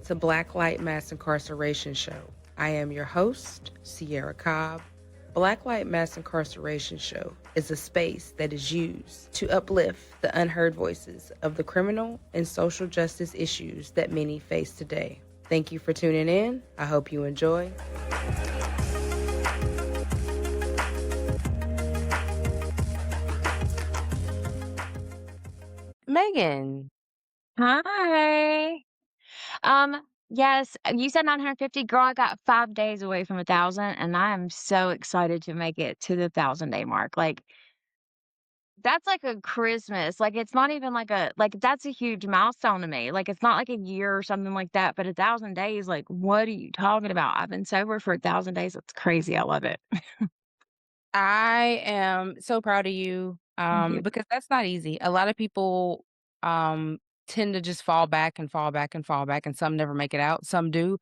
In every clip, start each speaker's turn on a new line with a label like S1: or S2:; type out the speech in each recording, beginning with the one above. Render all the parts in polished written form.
S1: to Blacklight Mass Incarceration Show. I am your host, Sierra Cobb. Blacklight Mass Incarceration Show is a space that is used to uplift the unheard voices of the criminal and social justice issues that many face today. Thank you for tuning in. I hope you enjoy. Megan.
S2: Hi. Yes, you said 950. Girl, I got 5 days away from 1,000, and I am so excited to make it to the 1,000-day mark. Like, that's like a Christmas. Like, it's not even that's a huge milestone to me. Like, it's not like a year or something like that, but 1,000 days, like, what are you talking about? I've been sober for 1,000 days. That's crazy. I love it.
S1: I am so proud of you,
S2: Thank you.
S1: because that's not easy. A lot of people tend to just fall back and fall back and fall back, and some never make it out. Some do,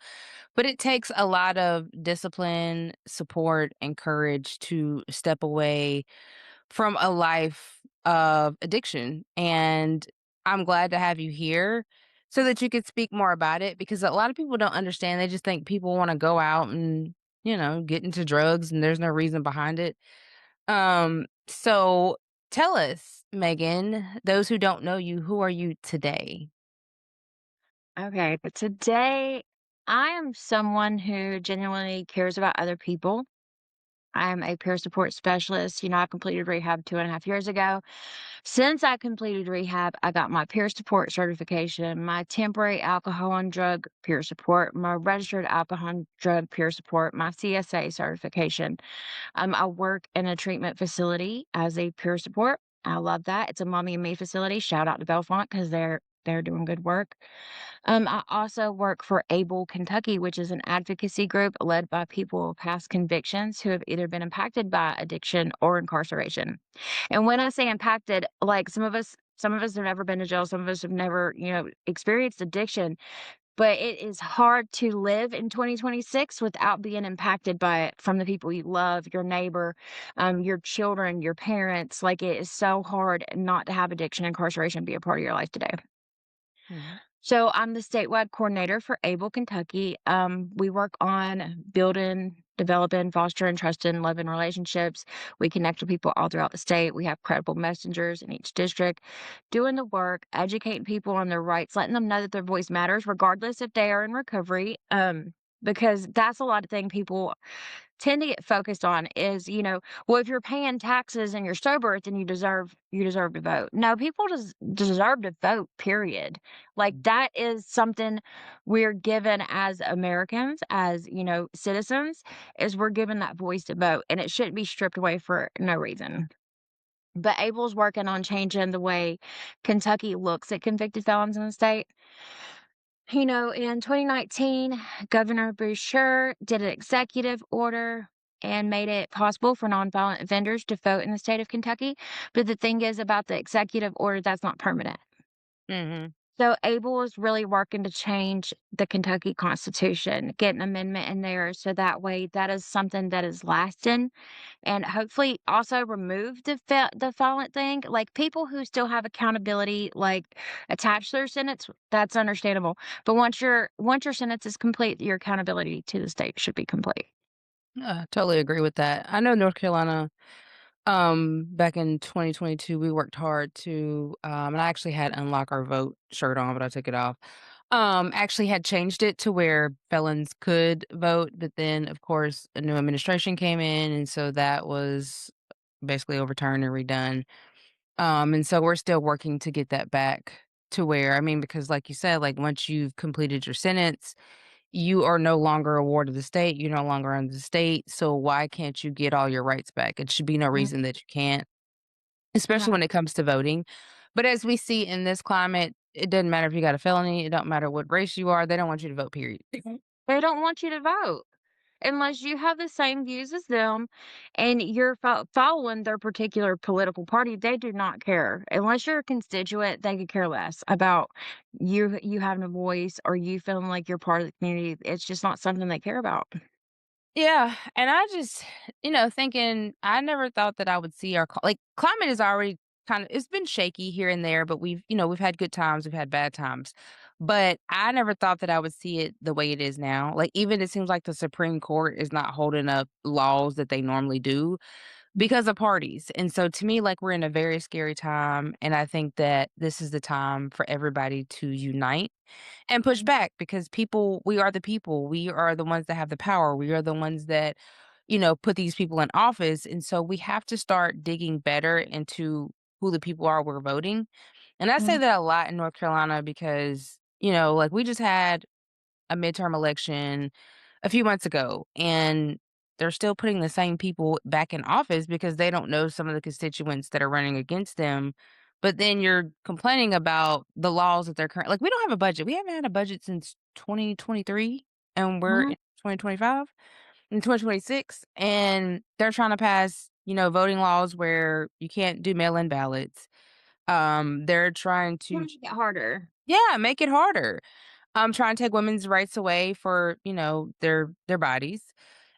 S1: but it takes a lot of discipline, support, and courage to step away from a life of addiction. And I'm glad to have you here so that you could speak more about it because a lot of people don't understand. They just think people want to go out and, get into drugs and there's no reason behind it. So tell us, Megan, those who don't know you, who are you today?
S2: Okay, but today I am someone who genuinely cares about other people. I'm a peer support specialist. I completed rehab 2.5 years ago. Since I completed rehab, I got my peer support certification, my temporary alcohol and drug peer support, my registered alcohol and drug peer support, my CSA certification. I work in a treatment facility as a peer support. I love that. It's a mommy and me facility. Shout out to Belfont because they're doing good work. I also work for Able Kentucky, which is an advocacy group led by people with past convictions who have either been impacted by addiction or incarceration. And when I say impacted, like some of us have never been to jail, some of us have never, experienced addiction, but it is hard to live in 2026 without being impacted by it from the people you love, your neighbor, your children, your parents. Like it is so hard not to have addiction incarceration be a part of your life today.
S1: Mhm.
S2: So I'm the statewide coordinator for Able Kentucky. We work on building, developing, fostering, trusting, loving relationships. We connect with people all throughout the state. We have credible messengers in each district, doing the work, educating people on their rights, letting them know that their voice matters, regardless if they are in recovery. Because that's a lot of thing people tend to get focused on is, well, if you're paying taxes and you're sober, then you deserve to vote. No, people just deserve to vote, period. Like that is something we're given as Americans, as, citizens, is we're given that voice to vote and it shouldn't be stripped away for no reason. But Abel's working on changing the way Kentucky looks at convicted felons in the state. In 2019, Governor Boucher did an executive order and made it possible for nonviolent offenders to vote in the state of Kentucky. But the thing is about the executive order, that's not permanent.
S1: Mhm.
S2: So Abel is really working to change the Kentucky Constitution, get an amendment in there so that way that is something that is lasting and hopefully also remove the violent thing. Like people who still have accountability, like attached to their sentence, that's understandable. But once your sentence is complete, your accountability to the state should be complete.
S1: Yeah, I totally agree with that. I know North Carolina, back in 2022, we worked hard to, and I actually had Unlock Our Vote shirt on, but I took it off. Actually had changed it to where felons could vote, but then, of course, a new administration came in, and so that was basically overturned and redone. And so we're still working to get that back to where, I mean, because like you said, like once you've completed your sentence, you are no longer a ward of the state. You're no longer under the state. So why can't you get all your rights back? It should be no
S2: Mm,
S1: reason that you can't, especially
S2: right.
S1: when it comes to voting. But as we see in this climate, it doesn't matter if you got a felony. It don't matter what race you are. They don't want you to vote, period.
S2: They don't want you to vote unless you have the same views as them and you're following their particular political party. They do not care. Unless you're a constituent, they could care less about you having a voice or you feeling like you're part of the community. It's just not something they care about.
S1: Yeah, and I just, thinking I never thought that I would see our like climate is already it's been shaky here and there, but we've had good times, we've had bad times. But I never thought that I would see it the way it is now. Like, even it seems like the Supreme Court is not holding up laws that they normally do because of parties. And so to me, like, we're in a very scary time, and I think that this is the time for everybody to unite and push back because we are the people. We are the ones that have the power. We are the ones that, put these people in office. And so we have to start digging better into who the people are we're voting. And I say
S2: Mhm.
S1: that a lot in North Carolina because, like, we just had a midterm election a few months ago, and they're still putting the same people back in office because they don't know some of the constituents that are running against them. But then you're complaining about the laws that they're like, we don't have a budget. We haven't had a budget since 2023, and we're
S2: Mhm.
S1: in 2025 and 2026, and they're trying to pass, voting laws where you can't do mail-in ballots. They're trying to
S2: Make it harder.
S1: yeah, make it harder. Trying to take women's rights away for, their bodies.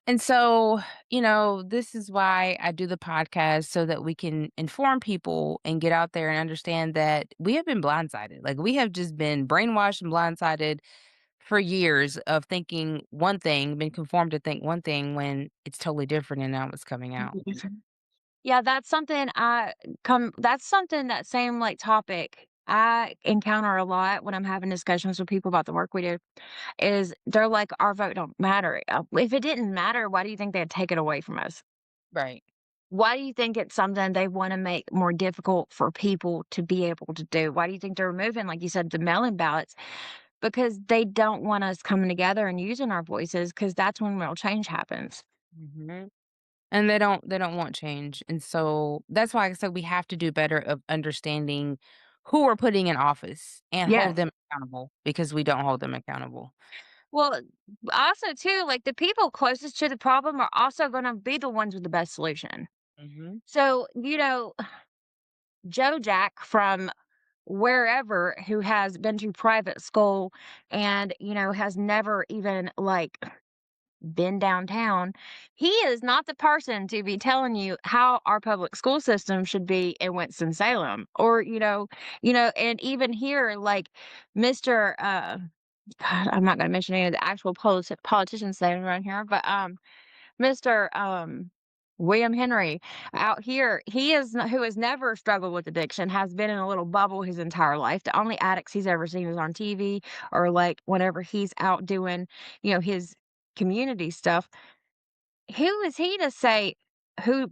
S1: And so, this is why I do the podcast so that we can inform people and get out there and understand that we have been blindsided. Like, we have just been brainwashed and blindsided for years of thinking one thing, been conformed to think one thing when it's totally different and now it's coming out.
S2: Yeah, that's something, that same, like, topic I encounter a lot when I'm having discussions with people about the work we do, is they're like, "Our vote don't matter." If it didn't matter, why do you think they'd take it away from us?
S1: Right.
S2: Why do you think it's something they wanna make more difficult for people to be able to do? Why do you think they're removing, like you said, the mail-in ballots? Because they don't want us coming together and using our voices, because that's when real change happens.
S1: Mhm. And they don't want change, and so that's why I said we have to do better of understanding who we're putting in office and hold
S2: Yes.
S1: them accountable because we don't hold them accountable.
S2: Well, also too, like, the people closest to the problem are also gonna be the ones with the best solution.
S1: Mhm.
S2: So, Joe Jack from wherever, who has been to private school and, has never even, like, been downtown, he is not the person to be telling you how our public school system should be in Winston-Salem, or, and even here, like, Mr. God, I'm not gonna mention any of the actual politicians that are around here, but, Mr. William Henry out here, who has never struggled with addiction, has been in a little bubble his entire life. The only addicts he's ever seen is on TV, or, like, whenever he's out doing, his community stuff. Who is he to say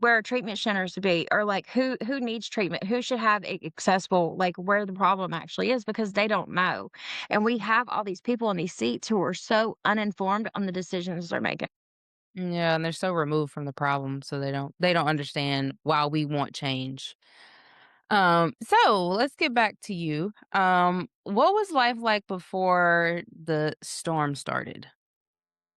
S2: where treatment centers to be, or, like, who needs treatment, who should have accessible, like, where the problem actually is, because they don't know. And we have all these people in these seats who are so uninformed on the decisions they're making.
S1: Yeah, and they're so removed from the problem, so they don't understand why we want change. So let's get back to you. What was life like before the storm started?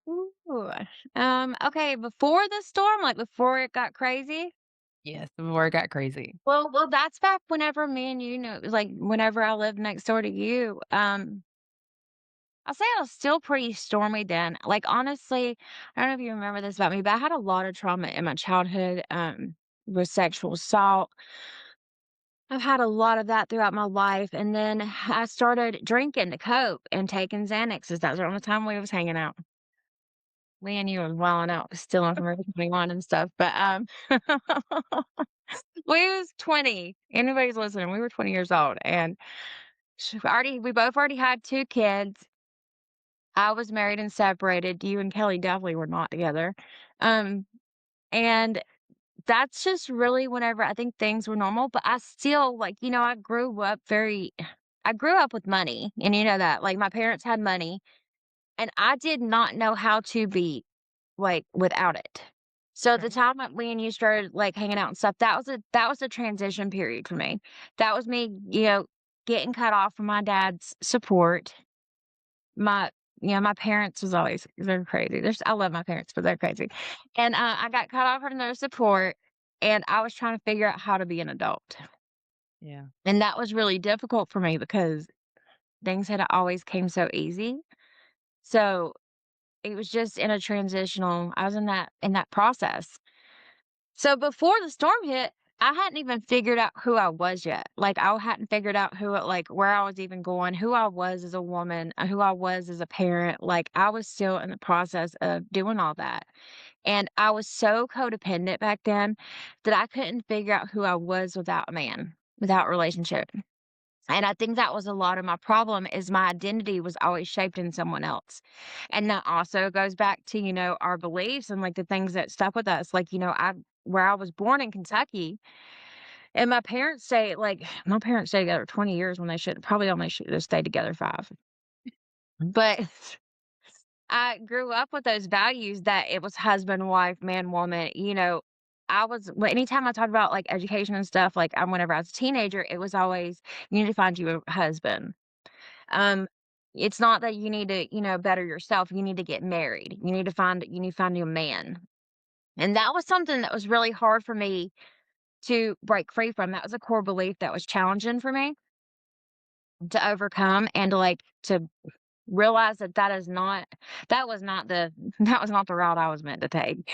S2: Ooh. Okay, before the storm, like, before it got crazy.
S1: Yes, before it got crazy.
S2: Well, that's back whenever me and like, whenever I lived next door to you. I'll say it was still pretty stormy then. Like, honestly, I don't know if you remember this about me, but I had a lot of trauma in my childhood, with sexual assault. I've had a lot of that throughout my life, and then I started drinking to cope and taking Xanaxes. That was around the time we was hanging out. Me and you was wilding out, stealing from Forever 21 and stuff, but, we was 20. Anybody's listening, we were 20 years old, and we both already had 2 kids. I was married and separated. You and Kelly definitely were not together. Um, and that's just really whenever I think things were normal, but I still, like, I grew up with money, and you know that. Like, my parents had money, and I did not know how to be, like, without it. So the
S1: Right.
S2: time that me and you started, like, hanging out and stuff, that was a transition period for me. That was me, getting cut off from my dad's support. My my parents was always, they're crazy. I love my parents, but they're crazy. And, I got cut off from their support, and I was trying to figure out how to be an adult.
S1: Yeah.
S2: And that was really difficult for me because things had always came so easy. So, it was just in a transitional, I was in that process. So before the storm hit, I hadn't even figured out who I was yet. Like, I hadn't figured out like, where I was even going, who I was as a woman, who I was as a parent. Like, I was still in the process of doing all that. And I was so codependent back then that I couldn't figure out who I was without a man, without a relationship. And I think that was a lot of my problem is my identity was always shaped in someone else. And that also goes back to, our beliefs and like the things that stuck with us. Like, where I was born in Kentucky and my parents stayed together 20 years when they should probably only should have stayed together 5. But I grew up with those values that it was husband, wife, man, woman. Anytime I talked about like education and stuff, like whenever I was a teenager, it was always you need to find you a husband. Um, it's not that you need to, better yourself. You need to get married. You need to find you a man. And that was something that was really hard for me to break free from. That was a core belief that was challenging for me to overcome and to realize that that was not the that was not the route I was meant to take.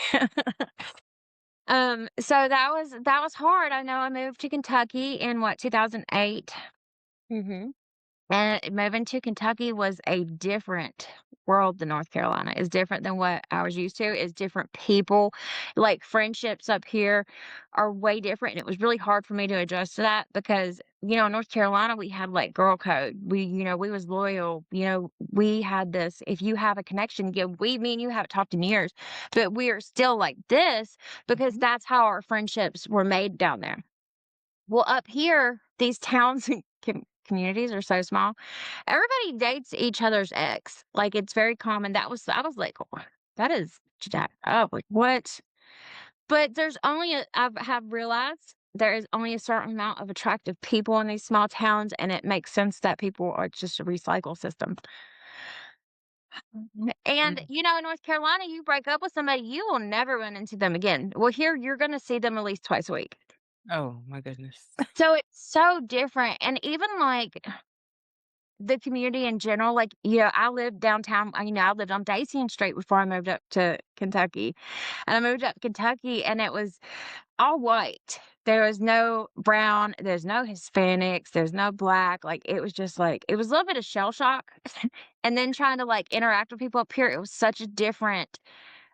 S2: So that was hard. I know I moved to Kentucky in 2008.
S1: Mhm.
S2: And moving to Kentucky was a different world than North Carolina. It's different than what I was used to. It's different people. Like friendships up here are way different. And it was really hard for me to adjust to that because, in North Carolina, we had like girl code. We was loyal. We had this, if you have a connection, me and you haven't talked in years, but we are still like this because
S1: Mhm.
S2: that's how our friendships were made down there. Well, up here, these towns and communities are so small. Everybody dates each other's ex. Like it's very common. I was like, "Oh, that is jacked up. Like what?" But I have realized there is only a certain amount of attractive people in these small towns, and it makes sense that people are just a recycle system. And
S1: Mm.
S2: in North Carolina, you break up with somebody, you will never run into them again. Well, here you're going to see them at least twice a week.
S1: Oh my goodness.
S2: So it's so different. And even like the community in general, like, I lived downtown, I lived on Dacian Street before I moved up to Kentucky. And I moved up to Kentucky and it was all white. There was no brown, there's no Hispanics, there's no black. Like it was just like it was a little bit of shell shock. And then trying to like interact with people up here, it was such a different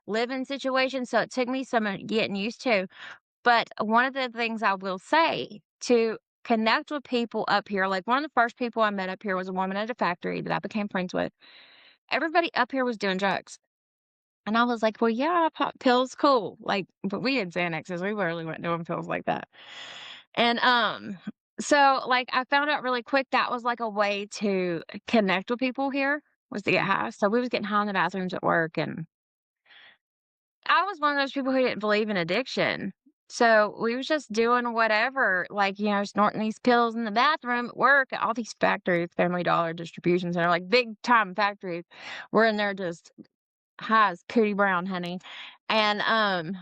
S2: living situation. So it took me some getting used to. But one of the things I will say to connect with people up here, like one of the first people I met up here was a woman at a factory that I became friends with. Everybody up here was doing drugs. And I was like, well, yeah, pop pills, cool. Like, but we had Xanaxes. We really weren't doing pills like that. And so like I found out really quick that was like a way to connect with people here was to get high. So we was getting high in the bathrooms at work and I was one of those people who didn't believe in addiction. So we was just doing whatever, like, snorting these pills in the bathroom at work, at all these factories, Family Dollar distribution center, like big time factories. We're in there just high as Cootie Brown, honey. And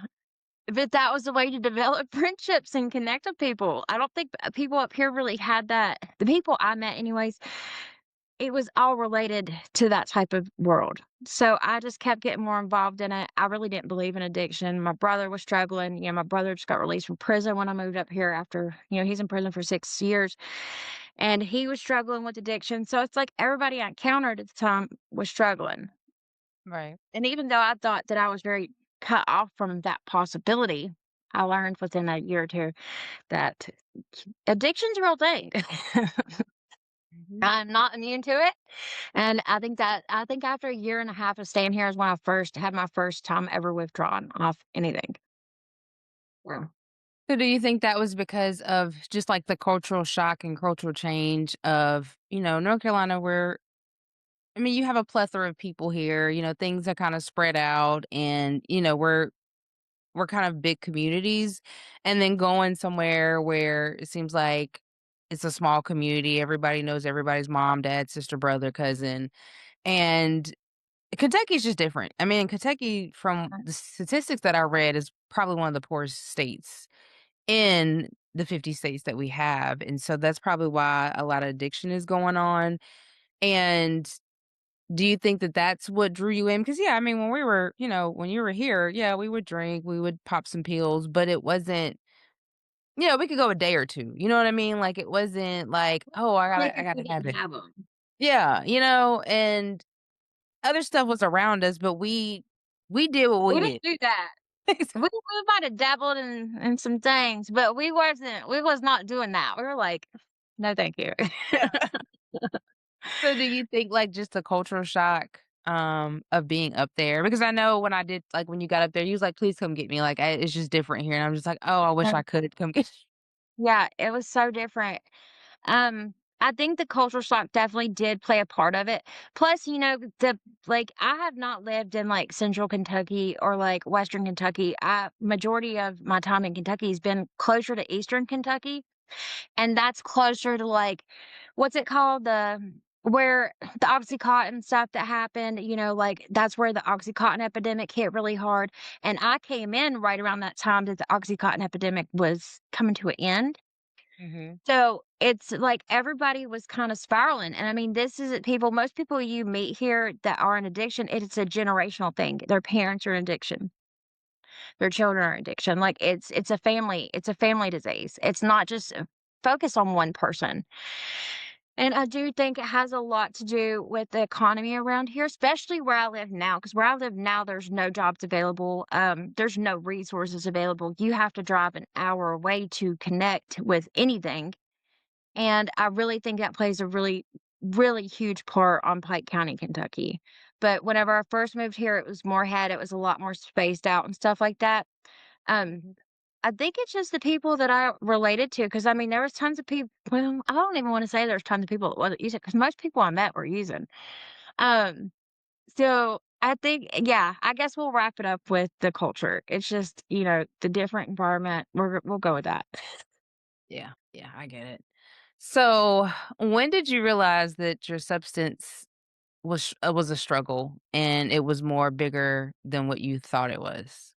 S2: but that was a way to develop friendships and connect with people. I don't think people up here really had that. The people I met anyways, it was all related to that type of world. So I just kept getting more involved in it. I really didn't believe in addiction. My brother was struggling. My brother just got released from prison when I moved up here after, he's in prison for 6 years and he was struggling with addiction. So it's like everybody I encountered at the time was struggling.
S1: Right.
S2: And even though I thought that I was very cut off from that possibility, I learned within a year or two that addiction's a real thing.
S1: Mhm.
S2: I'm not immune to it. And I think after a year and a half of staying here is when I first had my first time ever withdrawn off anything. Yeah.
S1: So do you think that was because of just like the cultural shock and cultural change of, North Carolina where I mean, you have a plethora of people here, things are kind of spread out and, we're kind of big communities and then going somewhere where it seems like it's a small community, everybody knows everybody's mom, dad, sister, brother, cousin, and Kentucky's just different. I mean, Kentucky, from the statistics that I read, is probably one of the poorest states in the 50 states that we have, and so that's probably why a lot of addiction is going on, and do you think that that's what drew you in? Because yeah, I mean, when we were when you were here, yeah, we would drink, we would pop some pills, but it wasn't Yeah, we could go a day or 2, you know what I mean? Like, it wasn't like, "Oh,
S2: Like
S1: I
S2: if
S1: gotta
S2: we
S1: have
S2: didn't
S1: it."
S2: have them.
S1: Yeah, and other stuff was around us, but we did what
S2: We
S1: we
S2: didn't
S1: did.
S2: do that. We might have dabbled in some things, but we was not doing that. We were like, "No, thank you."
S1: So do you think, like, just a cultural shock, of being up there? Because I know when I did like, when you got up there, you was like, "Please come get me." Like, it's just different here, and I'm just like, "Oh, I wish I could come get."
S2: Yeah, it was so different. I think the cultural shock definitely did play a part of it. Plus, I have not lived in like central Kentucky or like western Kentucky. I majority of my time in Kentucky has been closer to eastern Kentucky, and that's closer to like what's it called? Where the Oxycontin stuff that happened, like that's where the Oxycontin epidemic hit really hard. And I came in right around that time that the Oxycontin epidemic was coming to an end.
S1: Mhm.
S2: So, it's like everybody was kinda spiraling, and I mean, this isn't people most people you meet here that are in addiction, it's a generational thing. Their parents are in addiction, their children are in addiction, like, it's a family disease. It's not just, focused on one person, and I do think it has a lot to do with the economy around here, especially where I live now. Because where I live now, there's no jobs available, there's no resources available. You have to drive an hour away to connect with anything. And I really think that plays a really, really huge part on Pike County, Kentucky. But whenever I first moved here, it was a lot more spaced out and stuff like that. Um,
S1: Mhm.
S2: I think it's just the people that I related to, because I mean, there was tons of people. Well, I don't even want to say there's tons of people that wasn't using, because most people I met were using. Um, so I think, yeah, I guess we'll wrap it up with the culture. It's just, the different environment. We'll go with that.
S1: Yeah, yeah, I get it. So, when did you realize that your substance was a struggle and it was more bigger than what you thought it was?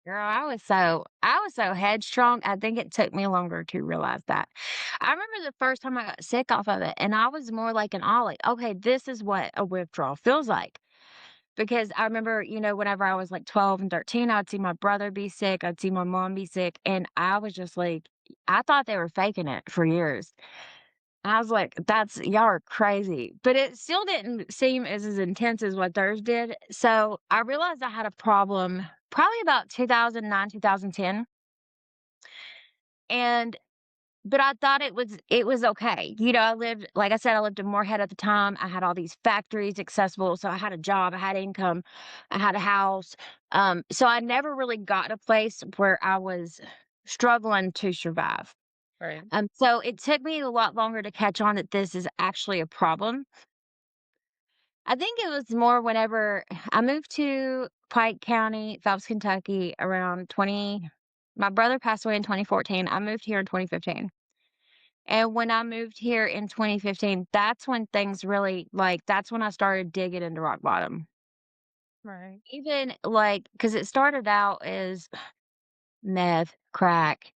S2: Girl, I was so headstrong, I think it took me longer to realize that. I remember the first time I got sick off of it, and I was more like an Ollie. Okay, this is what a withdrawal feels like. Because I remember, whenever I was like 12 and 13, I'd see my brother be sick, I'd see my mom be sick, and I was just like, I thought they were faking it for years. I was like, "That's y'all are crazy." But it still didn't seem as intense as what theirs did. So I realized I had a problem probably about 2009, 2010. And but I thought it was okay. I lived like I said, I lived in Moorhead at the time. I had all these factories accessible, so I had a job, I had income, I had a house. So I never really got a place where I was struggling to survive.
S1: Right.
S2: So it took me a lot longer to catch on that this is actually a problem. I think it was more whenever I moved to Pike County, Phelps, Kentucky around 20 my brother passed away in 2014. I moved here in 2015. And when I moved here in 2015, that's when things really that's when I started digging into rock bottom.
S1: Right.
S2: Even like, because it started out as meth, crack.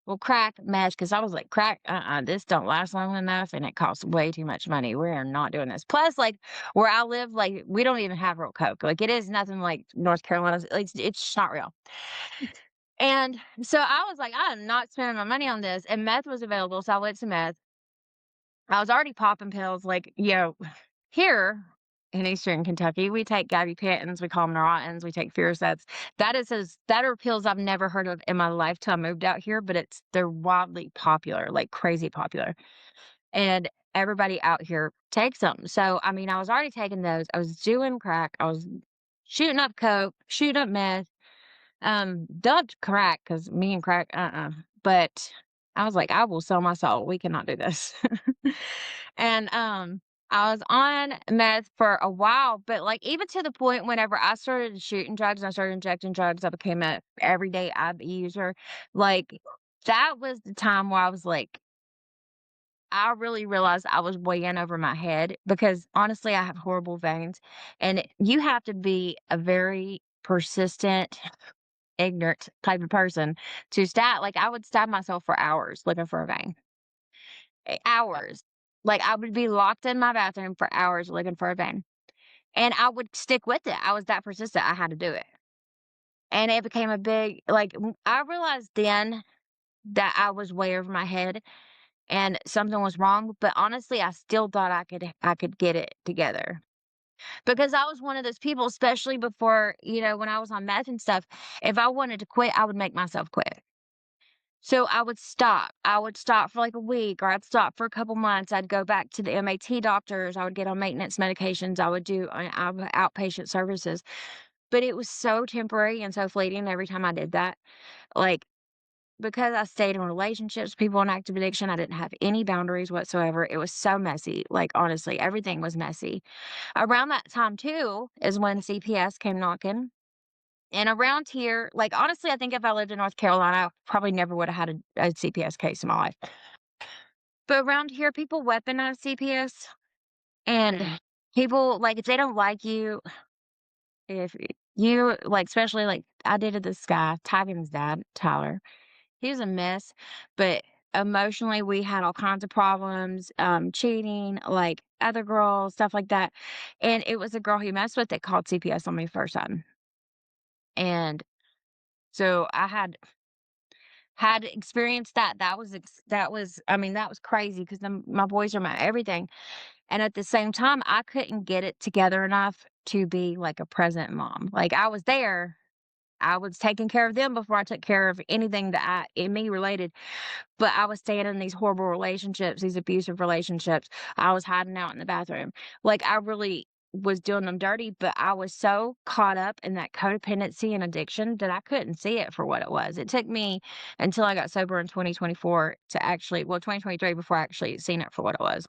S2: Well, crack, meth, because I was like, crack, this don't last long enough and it costs way too much money. We are not doing this. Plus, like where I live, like we don't even have real coke. Like it is nothing like North Carolina's. It's just not real. And so I was like, I'm not spending my money on this. And meth was available, so I went to meth. I was already popping pills, like, here in Eastern Kentucky, we take gabapentins, we call them Neurotins, we take Furosets. That are pills I've never heard of in my life till I moved out here, but they're wildly popular, like crazy popular, and everybody out here takes them. So, I mean, I was already taking those. I was doing crack. I was shooting up coke, shooting up meth, dumped crack because me and crack, but I was like, "I will sell my soul. We cannot do this." And, I was on meth for a while, but, like, even to the point whenever I started shooting drugs and I started injecting drugs, I became a everyday ab user. Like, that was the time where I was like, I really realized I was way in over my head because, honestly, I have horrible veins, and you have to be a very persistent, ignorant type of person to stab. Like, I would stab myself for hours looking for a vein. Hours. Like, I would be locked in my bathroom for hours looking for a vein, and I would stick with it. I was that persistent, I had to do it, and it became a big I realized then that I was way over my head and something was wrong, but honestly, I still thought I could get it together. Because I was one of those people, especially before, when I was on meth and stuff, if I wanted to quit, I would make myself quit. So I would stop. I would stop for like a week or I'd stop for a couple months. I'd go back to the MAT doctors. I would get on maintenance medications. I would do outpatient services. But it was so temporary and so fleeting every time I did that. Like, because I stayed in relationships, people in active addiction, I didn't have any boundaries whatsoever. It was so messy. Like, honestly, everything was messy. Around that time, too, is when CPS came knocking. And around here, like, honestly, I think if I lived in North Carolina, I probably never would have had a CPS case in my life. But around here, people weaponize CPS and
S1: Mm.
S2: people, like, if they don't like you, if you, like, especially, like, I dated this guy, Tygan's dad, Tyler. He was a mess, but emotionally, we had all kinds of problems, cheating, like, other girls, stuff like that. And it was a girl he messed with that called CPS on me first time. And so I had experienced that. That was I mean, that was crazy because my boys are my everything, and at the same time, I couldn't get it together enough to be, like, a present mom. Like, I was there, I was taking care of them before I took care of anything that me related, but I was staying in these horrible relationships, these abusive relationships. I was hiding out in the bathroom. Like, I really was doing them dirty, but I was so caught up in that codependency and addiction that I couldn't see it for what it was. It took me until I got sober in 2024 to actually, well, 2023 before I actually seen it for what it was.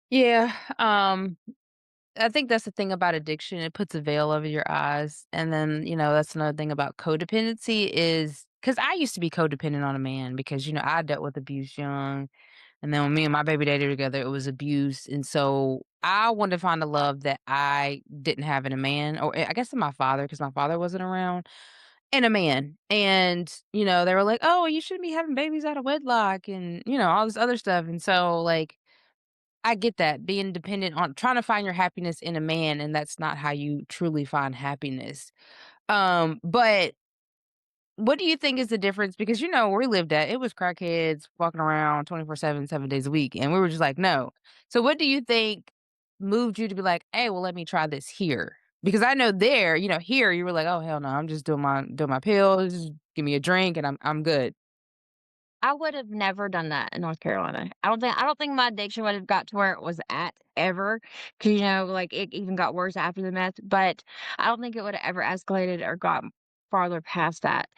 S1: Yeah, I think that's the thing about addiction, it puts a veil over your eyes, and then, that's another thing about codependency is because I used to be codependent on a man because, I dealt with abuse young, and then when me and my baby daddy were together, it was abuse, and so I wanted to find a love that I didn't have in a man, or I guess in my father, because my father wasn't around, in a man, and, they were like, "Oh, you shouldn't be having babies out of wedlock," and, all this other stuff, and so, like, I get that, being dependent on trying to find your happiness in a man, and that's not how you truly find happiness. But what do you think is the difference? Because, where we lived at, it was crackheads walking around 24/7, 7 days a week, and we were just like, "No." So what do you think moved you to be like, "Hey, well, let me try this here?" Because I know there, here you were like, "Oh, hell no, I'm just doing my pills, just give me a drink and I'm good."
S2: I would have never done that in North Carolina. I don't think my addiction would have got to where it was at ever, 'cause, like, it even got worse after the meth, but I don't think it would have ever escalated or got farther past that.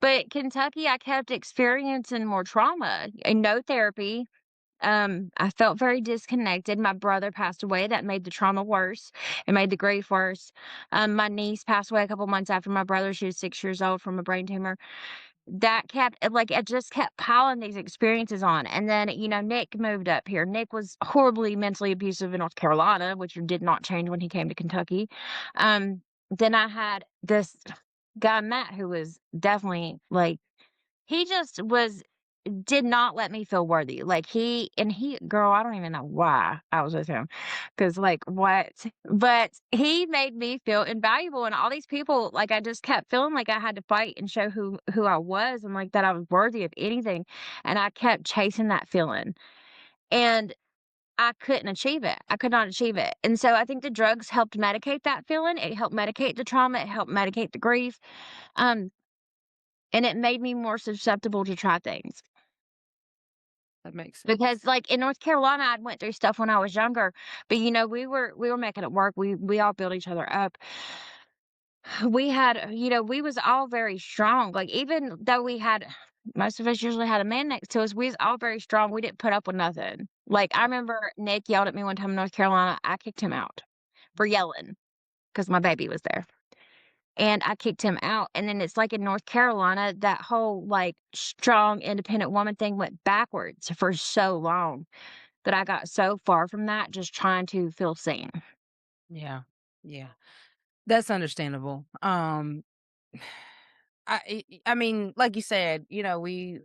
S2: But Kentucky, I kept experiencing more trauma and no therapy. I felt very disconnected. My brother passed away. That made the trauma worse. It made the grief worse. My niece passed away a couple months after my brother. She was 6 years old from a brain tumor. That kept like, it just kept piling these experiences on, and then, Nick moved up here. Nick was horribly mentally abusive in North Carolina, which did not change when he came to Kentucky. Then I had this guy, Matt, who was definitely, like, he just was did not let me feel worthy. Like, girl, I don't even know why I was with him, because, like, what? But he made me feel invaluable, and all these people, like, I just kept feeling like I had to fight and show who I was and, like, that I was worthy of anything, and I kept chasing that feeling, and I couldn't achieve it. I could not achieve it, and so I think the drugs helped medicate that feeling. It helped medicate the trauma. It helped medicate the grief, um, and it made me more susceptible to try things.
S1: That makes
S2: Because,
S1: sense.
S2: like, in North Carolina, I'd went through stuff when I was younger, but, we were making it work. We all built each other up. We had, we was all very strong. Like, even though we had most of us usually had a man next to us, we was all very strong. We didn't put up with nothing. Like, I remember Nick yelled at me one time in North Carolina. I kicked him out for yelling because my baby was there. And I kicked him out. And then it's like in North Carolina, that whole, like, strong, independent woman thing went backwards for so long. That I got so far from that just trying to feel seen.
S1: Yeah. Yeah. That's understandable. I mean, like you said, we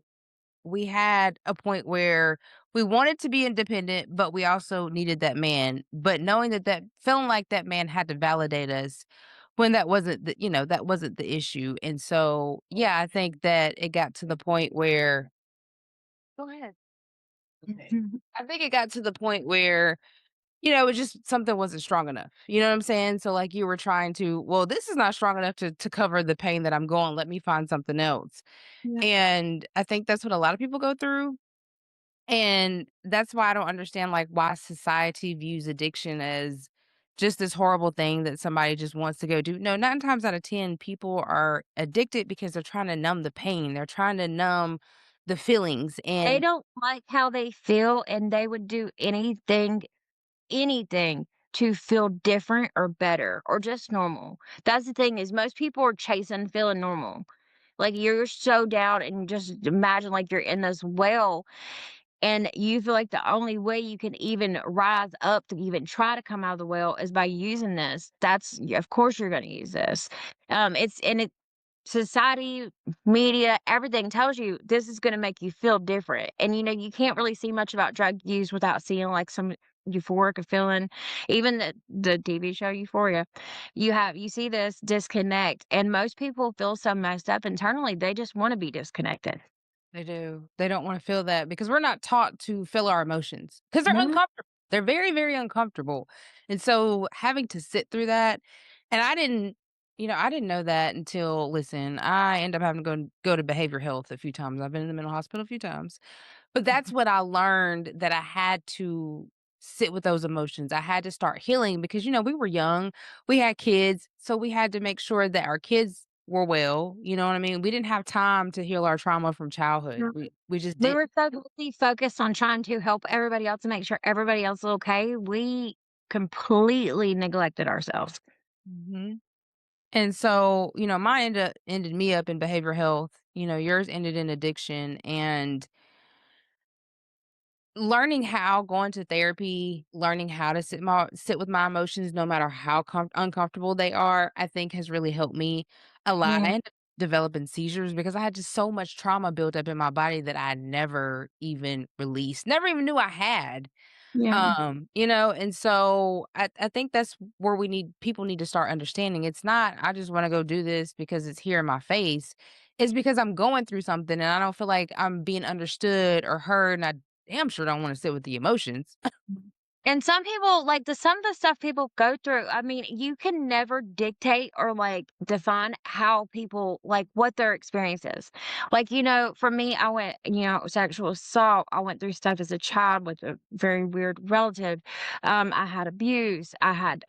S1: had a point where we wanted to be independent, but we also needed that man. But knowing that feeling like that man had to validate us when that wasn't that wasn't the issue, and so, yeah, I think that it got to the point where Go ahead. Okay.
S2: Mhm.
S1: I think it got to the point where, it was just something wasn't strong enough, you know what I'm saying? So, like, you were trying to, "Well, this is not strong enough to cover the pain that I'm going, let me find something else."
S2: Yeah.
S1: And I think that's what a lot of people go through, and that's why I don't understand, like, why society views addiction as just this horrible thing that somebody just wants to go do. No, 9 times out of 10, people are addicted because they're trying to numb the pain, they're trying to numb the feelings,
S2: They
S1: and
S2: don't like how they feel, and they would do anything to feel different or better or just normal. That's the thing is most people are chasing feeling normal. Like, you're so down and just imagine, like, you're in this well, and you feel like the only way you can even rise up to even try to come out of the well is by using this. That's of course, you're gonna use this. It's and it Society, media, everything tells you this is gonna make you feel different, and, you can't really see much about drug use without seeing, like, some euphoric feeling. Even the TV show Euphoria, you see this disconnect, and most people feel so messed up internally, they just wanna be disconnected.
S1: they do. They don't wanna feel that because we're not taught to feel our emotions because 'cause they're
S2: Mhm.
S1: uncomfortable. They're very, very uncomfortable, and so having to sit through that and I didn't know that until listen, I end up having to go to behavioral health a few times. I've been in the mental hospital a few times. But that's what I learned that I had to sit with those emotions. I had to start healing because, we were young, we had kids, so we had to make sure that our kids were well, you know what I mean? We didn't have time to heal our trauma from childhood.
S2: Mhm.
S1: We just
S2: We
S1: didn't.
S2: were so busy focused on trying to help everybody else and make sure everybody else is okay, we completely neglected ourselves.
S1: Mhm. And so, mine ended me up in behavioral health, yours ended in addiction, and learning how going to therapy, learning how to sit with my emotions no matter how uncomfortable they are, I think has really helped me a lot. I
S2: Yeah,
S1: ended up developing seizures because I had just so much trauma built up in my body that I never even released, never even knew I had.
S2: yeah.
S1: And so I think that's where people need to start understanding. It's not, I just want to go do this because it's here in my face. It's because I'm going through something and I don't feel like I'm being understood or heard. And I damn sure don't want to sit with the emotions.
S2: And some people, like, some of the stuff people go through, I mean, you can never dictate or, like, define how people like, what their experience is. Like, for me, I went sexual assault, I went through stuff as a child with a very weird relative. I had abuse, I had,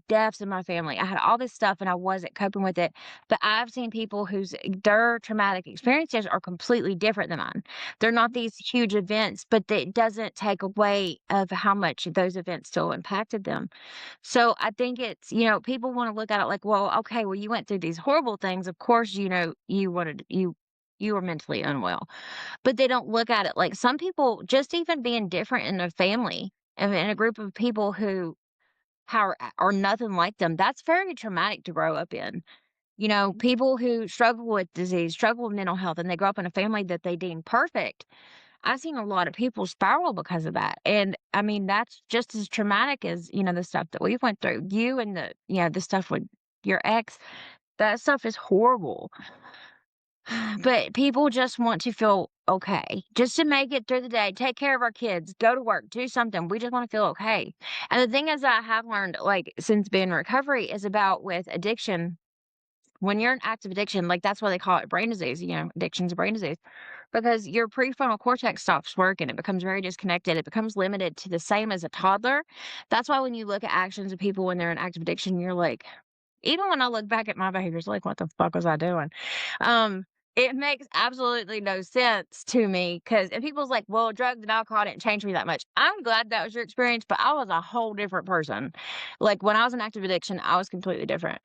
S2: deaths in my family, I had all this stuff, and I wasn't coping with it. But I've seen people whose their traumatic experiences are completely different than mine. They're not these huge events, but it doesn't take away of how much those events still impacted them. So I think it's, people want to look at it like, well, okay, well, you went through these horrible things. Of course, you were mentally unwell. But they don't look at it like some people just even being different in a family and in a group of people who are nothing like them, that's very traumatic to grow up in.
S1: Mhm.
S2: People who struggle with disease, struggle with mental health, and they grow up in a family that they deem perfect. I've seen a lot of people spiral because of that, and, I mean, that's just as traumatic as, the stuff that we went through. You and the stuff with your ex, that stuff is horrible, but people just want to feel okay, just to make it through the day, take care of our kids, go to work, do something. We just wanna feel okay, and the thing is that I have learned, like, since being in recovery is about with addiction, when you're in active addiction, like, that's why they call it brain disease, addiction's a brain disease. Because your prefrontal cortex stops working, it becomes very disconnected, it becomes limited to the same as a toddler. That's why when you look at actions of people when they're in active addiction, you're like even when I look back at my behaviors, like, "What the fuck was I doing?" Um, it makes absolutely no sense to me because and people's like, "Well, drugs and alcohol didn't change me that much." I'm glad that was your experience, but I was a whole different person. Like, when I was in active addiction, I was completely different.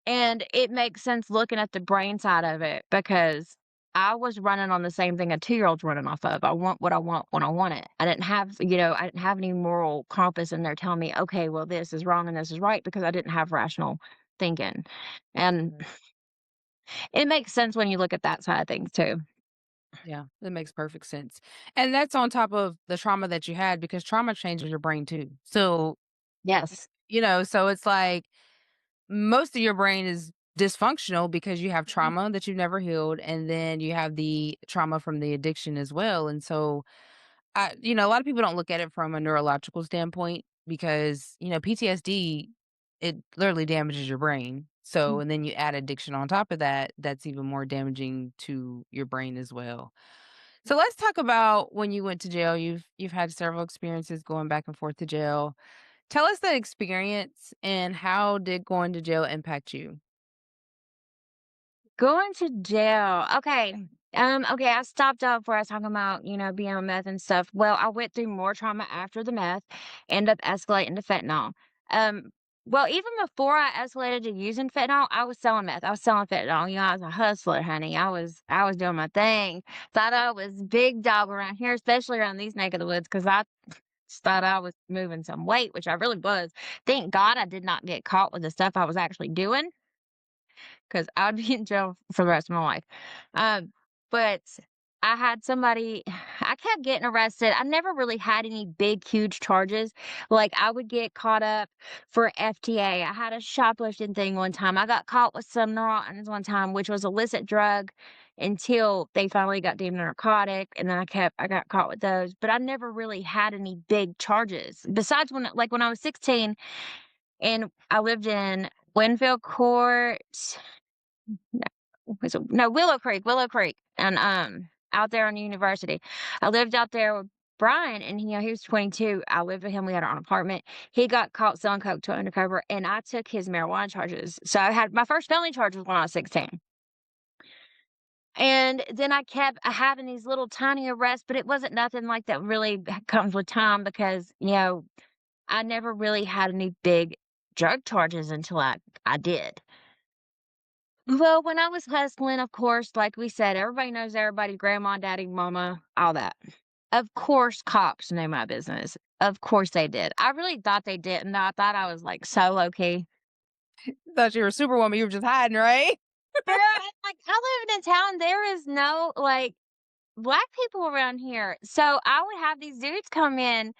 S2: And it makes sense looking at the brain side of it because I was running on the same thing a two-year-old's running off of. I want what I want when I want it. I didn't have any moral compass in there telling me, okay, well, this is wrong and this is right because I didn't have rational thinking. And
S1: Right.
S2: it makes sense when you look at that side of things too.
S1: Yeah, that makes perfect sense. And that's on top of the trauma that you had because trauma changes your brain too. So,
S2: Yes.
S1: so it's like, most of your brain is dysfunctional because you have
S2: Mhm.
S1: trauma that you've never healed, and then you have the trauma from the addiction as well. And so, a lot of people don't look at it from a neurological standpoint because, PTSD, it literally damages your brain. So,
S2: Mm.
S1: and then you add addiction on top of that, that's even more damaging to your brain as well. So let's talk about when you went to jail. You've had several experiences going back and forth to jail. Tell us the experience and how did going to jail impact you?
S2: Going to jail. Okay. Okay, I stopped off where I was talking about, being on meth and stuff. Well, I went through more trauma after the meth, ended up escalating to fentanyl. Um, well, even before I escalated to using fentanyl, I was selling meth. I was selling fentanyl. I was a hustler, honey. I was doing my thing. Thought I was big dog around here, especially around these neck of the woods, because I just thought I was moving some weight, which I really was. Thank God I did not get caught with the stuff I was actually doing 'cause I'd be in jail for the rest of my life. But I had somebody I kept getting arrested. I never really had any big, huge charges. Like, I would get caught up for FTA. I had a shoplifting thing one time. I got caught with some neurons one time, which was illicit drug until they finally got deemed a narcotic, and then I got caught with those, but I never really had any big charges. Besides when I was 16 and I lived in Winfield Court, no, was it no, Willow Creek, and, out there on the university. I lived out there with Brian, and, he was 22. I lived with him, we had our own apartment. He got caught selling coke to an undercover, and I took his marijuana charges. So I had my first felony charge was when I was 16. And then I kept having these little tiny arrests, but it wasn't nothing like that really comes with time because, I never really had any big drug charges until I did. Well, when I was hustling, of course, like we said, everybody knows everybody, grandma, daddy, mama, all that. Of course, cops knew my business. Of course they did. I really thought they didn't. I thought I was like so low key.
S1: Thought you were a superwoman, you were just hiding, right?
S2: Girl, like I live in a town, there is no like black people around here. So I would have these dudes come in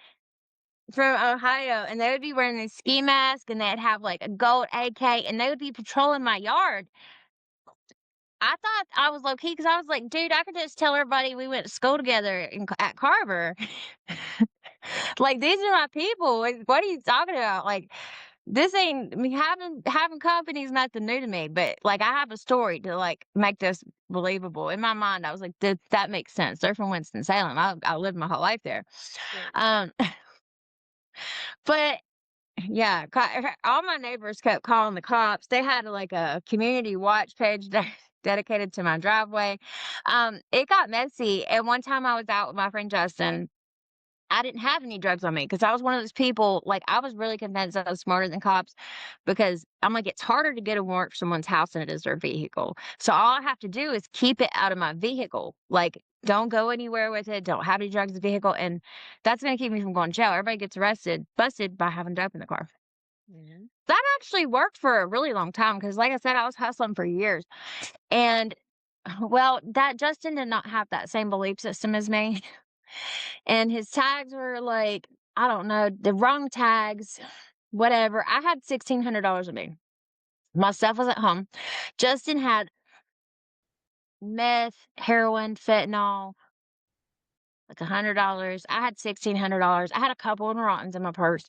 S2: from Ohio and they would be wearing these ski masks and they'd have like a gold AK and they would be patrolling my yard. I thought I was low key because I was like, "Dude, I could just tell everybody we went to school together at Carver. Like, these are my people. Like, what are you talking about? Like, this ain't me having company is nothing new to me, but, like, I have a story to, like, make this believable." In my mind, I was like, That makes sense. They're from Winston-Salem. I lived my whole life there."
S1: Right.
S2: Um, but yeah, all my neighbors kept calling the cops. They had, like, a community watch page dedicated to my driveway. It got messy, and one time I was out with my friend Justin. I didn't have any drugs on me because I was one of those people, like, I was really convinced I was smarter than cops because I'm like, it's harder to get a warrant for someone's house than it is their vehicle. So all I have to do is keep it out of my vehicle. Like, don't go anywhere with it. Don't have any drugs in the vehicle. And that's going to keep me from going to jail. Everybody gets arrested, busted by having dope in the car.
S1: Mhm.
S2: That actually worked for a really long time because, like I said, I was hustling for years. And well, that Justin did not have that same belief system as me. And his tags were like, I don't know, the wrong tags, whatever. I had $1,600 with me. My stuff was at home. Justin had meth, heroin, fentanyl, like $100. I had $1,600. I had a couple of Rottens in my purse.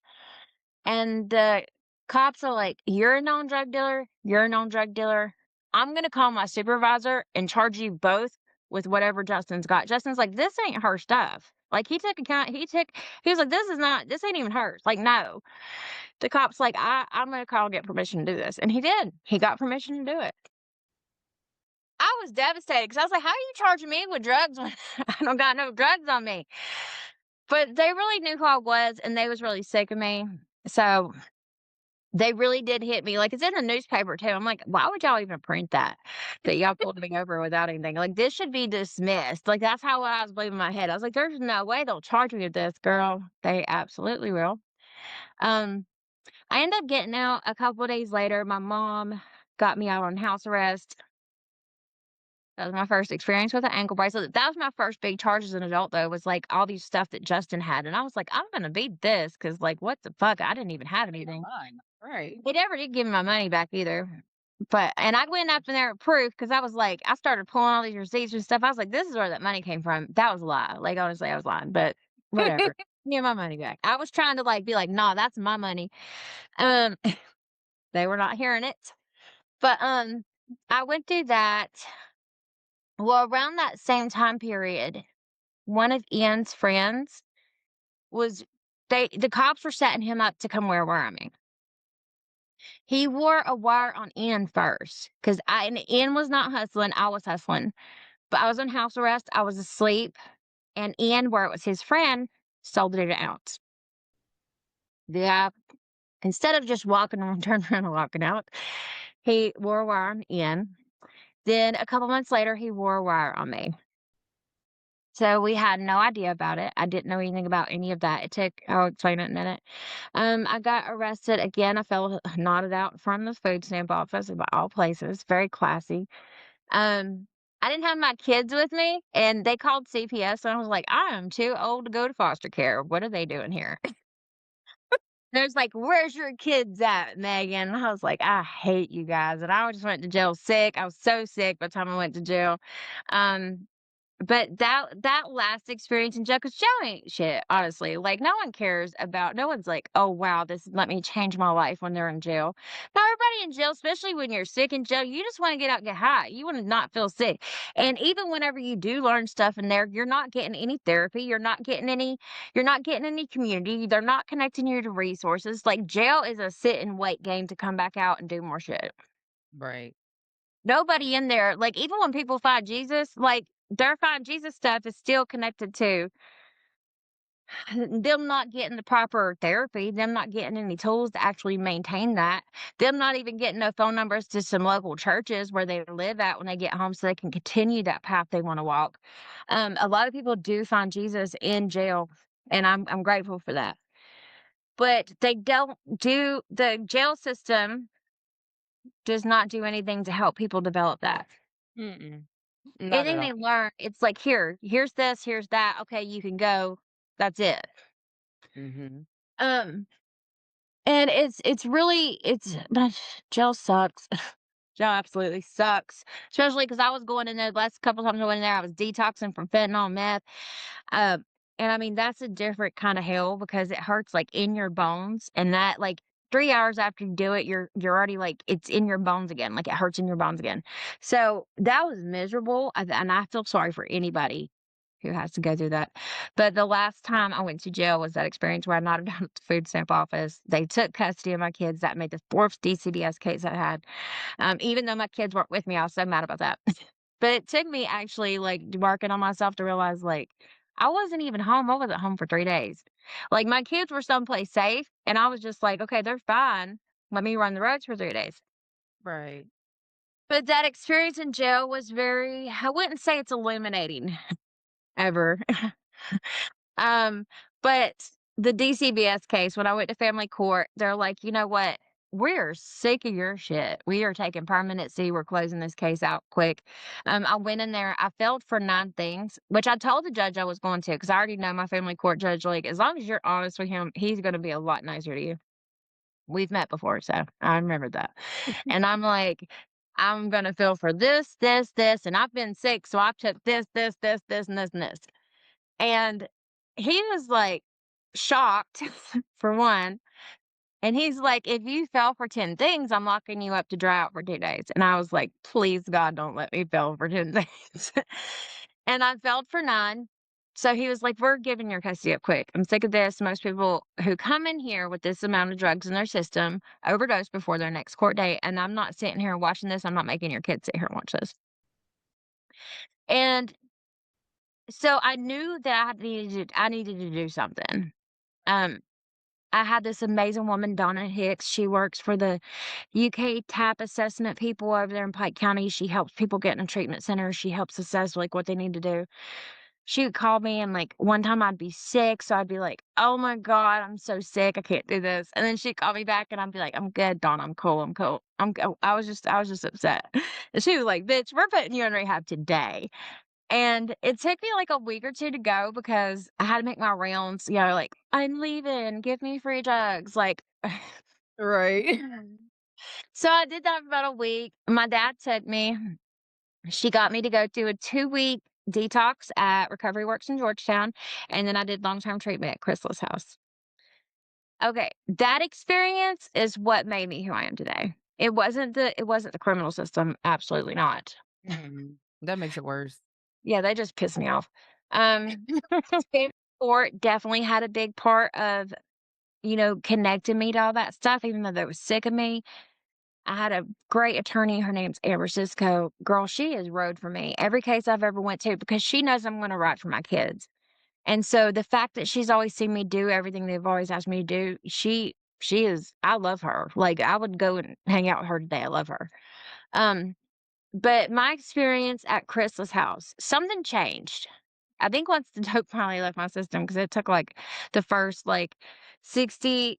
S2: And the cops are like, "You're a known drug dealer. You're a known drug dealer. I'm going to call my supervisor and charge you both with whatever Justin's got." Justin's like, "This ain't her stuff." Like he was like, this ain't even hers. Like, no. The cop's like, I'm going to call and get permission to do this. And he did. He got permission to do it. I was devastated because I was like, how are you charging me with drugs when I don't got no drugs on me? But they really knew who I was and they was really sick of me. So they really did hit me, like, it's in the newspaper too. I'm like, "Why would y'all even print that? That y'all pulled me over without anything? Like, this should be dismissed." Like, that's how I was believing in my head. I was like, "There's no way they'll charge me with this, girl. They absolutely will." Um, I ended up getting out a couple of days later. My mom got me out on house arrest. That was my first experience with an ankle bracelet. That was my first big charge as an adult, though, was, like, all these stuff that Justin had, and I was like, "I'm gonna beat this because, like, what the fuck? I didn't even have anything."
S1: Right.
S2: They never did give me my money back either. And I went up in there with proof because I was like, I started pulling all these receipts and stuff. I was like, this is where that money came from. That was a lie. Like, honestly, I was lying, but whatever. Give my money back. I was trying to like be like, nah, that's my money. Um, they were not hearing it. But I went through that. Well, around that same time period, one of Ian's friends was the cops were setting him up to come wear Wyoming. He wore a wire on Ian first, cause Ian was not hustling, I was hustling. But I was on house arrest, I was asleep, and Ian, where it was his friend, sold it out. Yeah, instead of just walking around, turning around and walking out, he wore a wire on Ian. Then a couple months later, he wore a wire on me. So we had no idea about it. I didn't know anything about any of that. I'll explain it in a minute. I got arrested again. I felt knotted out in front of the food stamp office of all places. Very classy. I didn't have my kids with me, and they called CPS, and I was like, I am too old to go to foster care. What are they doing here? There's like, where's your kids at, Megan? And I was like, I hate you guys. And I just went to jail sick. I was so sick by the time I went to jail. Um, but that last experience in jail, 'cause jail ain't shit, honestly. Like, no one's like, "Oh, wow, this let me change my life," when they're in jail. Now, everybody in jail, especially when you're sick in jail, you just wanna get out and get high. You wanna not feel sick. And even whenever you do learn stuff in there, you're not getting any therapy, you're not getting any community, they're not connecting you to resources. Like, jail is a sit and wait game to come back out and do more shit.
S1: Right.
S2: Nobody in there, like, even when people find Jesus, like, their find Jesus stuff is still connected to them not getting the proper therapy, them not getting any tools to actually maintain that, them not even getting no phone numbers to some local churches where they live at when they get home so they can continue that path they wanna walk. A lot of people do find Jesus in jail, and I'm grateful for that. But they don't do the jail system does not do anything to help people develop that.
S1: Mm-mm. Not at
S2: Anything
S1: all.
S2: they learn, it's like, here's this, here's that, okay, you can go. That's it.
S1: Mhm.
S2: Um, and it's really it's jail sucks. Jail absolutely sucks, especially because I was going in there the last couple times I went in there, I was detoxing from fentanyl and meth. Um, and I mean, that's a different kind of hell because it hurts, like, in your bones, and that, like, 3 hours after you do it, you're already, like, it's in your bones again, like, it hurts in your bones again. So, that was miserable, and I feel sorry for anybody who has to go through that. But the last time I went to jail was that experience where I nodded down at the food stamp office. They took custody of my kids. That made the 4th DCBS case I had. Even though my kids weren't with me, I was so mad about that. But it took me actually, like, working on myself to realize, like, I wasn't even home. I wasn't home for 3 days. Like, my kids were someplace safe, and I was just like, "Okay, they're fine. Let me run the roads for 3 days."
S1: Right.
S2: But that experience in jail was very I wouldn't say it's illuminating ever. Um, but the DCBS case, when I went to family court, they're like, "You know what? We're sick of your shit. We are taking permanency. We're closing this case out quick." I went in there. I failed for 9 things, which I told the judge I was going to because I already know my family court judge. Like, as long as you're honest with him, he's going to be a lot nicer to you. We've met before, so I remember that. And I'm like, I'm going to feel for this, this, this, and I've been sick, so I took this, this, this, this, and this, and this. And he was, like, shocked, for one, and he's like, "If you fail for 10 things, I'm locking you up to dry out for 2 days." And I was like, "Please, God, don't let me fail for 10 things." And I failed for 9. So he was like, "We're giving your custody up quick. I'm sick of this. Most people who come in here with this amount of drugs in their system overdose before their next court date, and I'm not sitting here watching this. I'm not making your kids sit here and watch this." And so I knew that I needed to do something. Um, I had this amazing woman, Donna Hicks. She works for the UK TAP assessment people over there in Pike County. She helps people get in a treatment center. She helps assess, like, what they need to do. She would call me and, like, one time I'd be sick, so I'd be like, "Oh my god, I'm so sick, I can't do this." And then she'd call me back and I'd be like, "I'm good, Donna, I'm cool, I'm cool. I was just upset." And she was like, "Bitch, we're putting you in rehab today." And it took me, like, a week or 2 to go because I had to make my rounds, like, "I'm leaving, give me free drugs," like
S1: Right.
S2: So I did that for about a week. My dad took me. She got me to go through a 2-week detox at Recovery Works in Georgetown, and then I did long-term treatment at Chrysalis House. Okay, that experience is what made me who I am today. It wasn't the criminal system, absolutely not.
S1: Mhm. That makes it worse.
S2: Yeah, they just pissed me off. Um, Family support definitely had a big part of, connecting me to all that stuff, even though they was sick of me. I had a great attorney, her name's Amber Cisco. Girl, she is rode for me every case I've ever went to because she knows I'm gonna write for my kids. And so the fact that she's always seen me do everything they've always asked me to do, she is I love her. Like, I would go and hang out with her today. I love her. Um, but my experience at Chris's house, something changed. I think once the dope finally left my system, because it took, like, the first, 60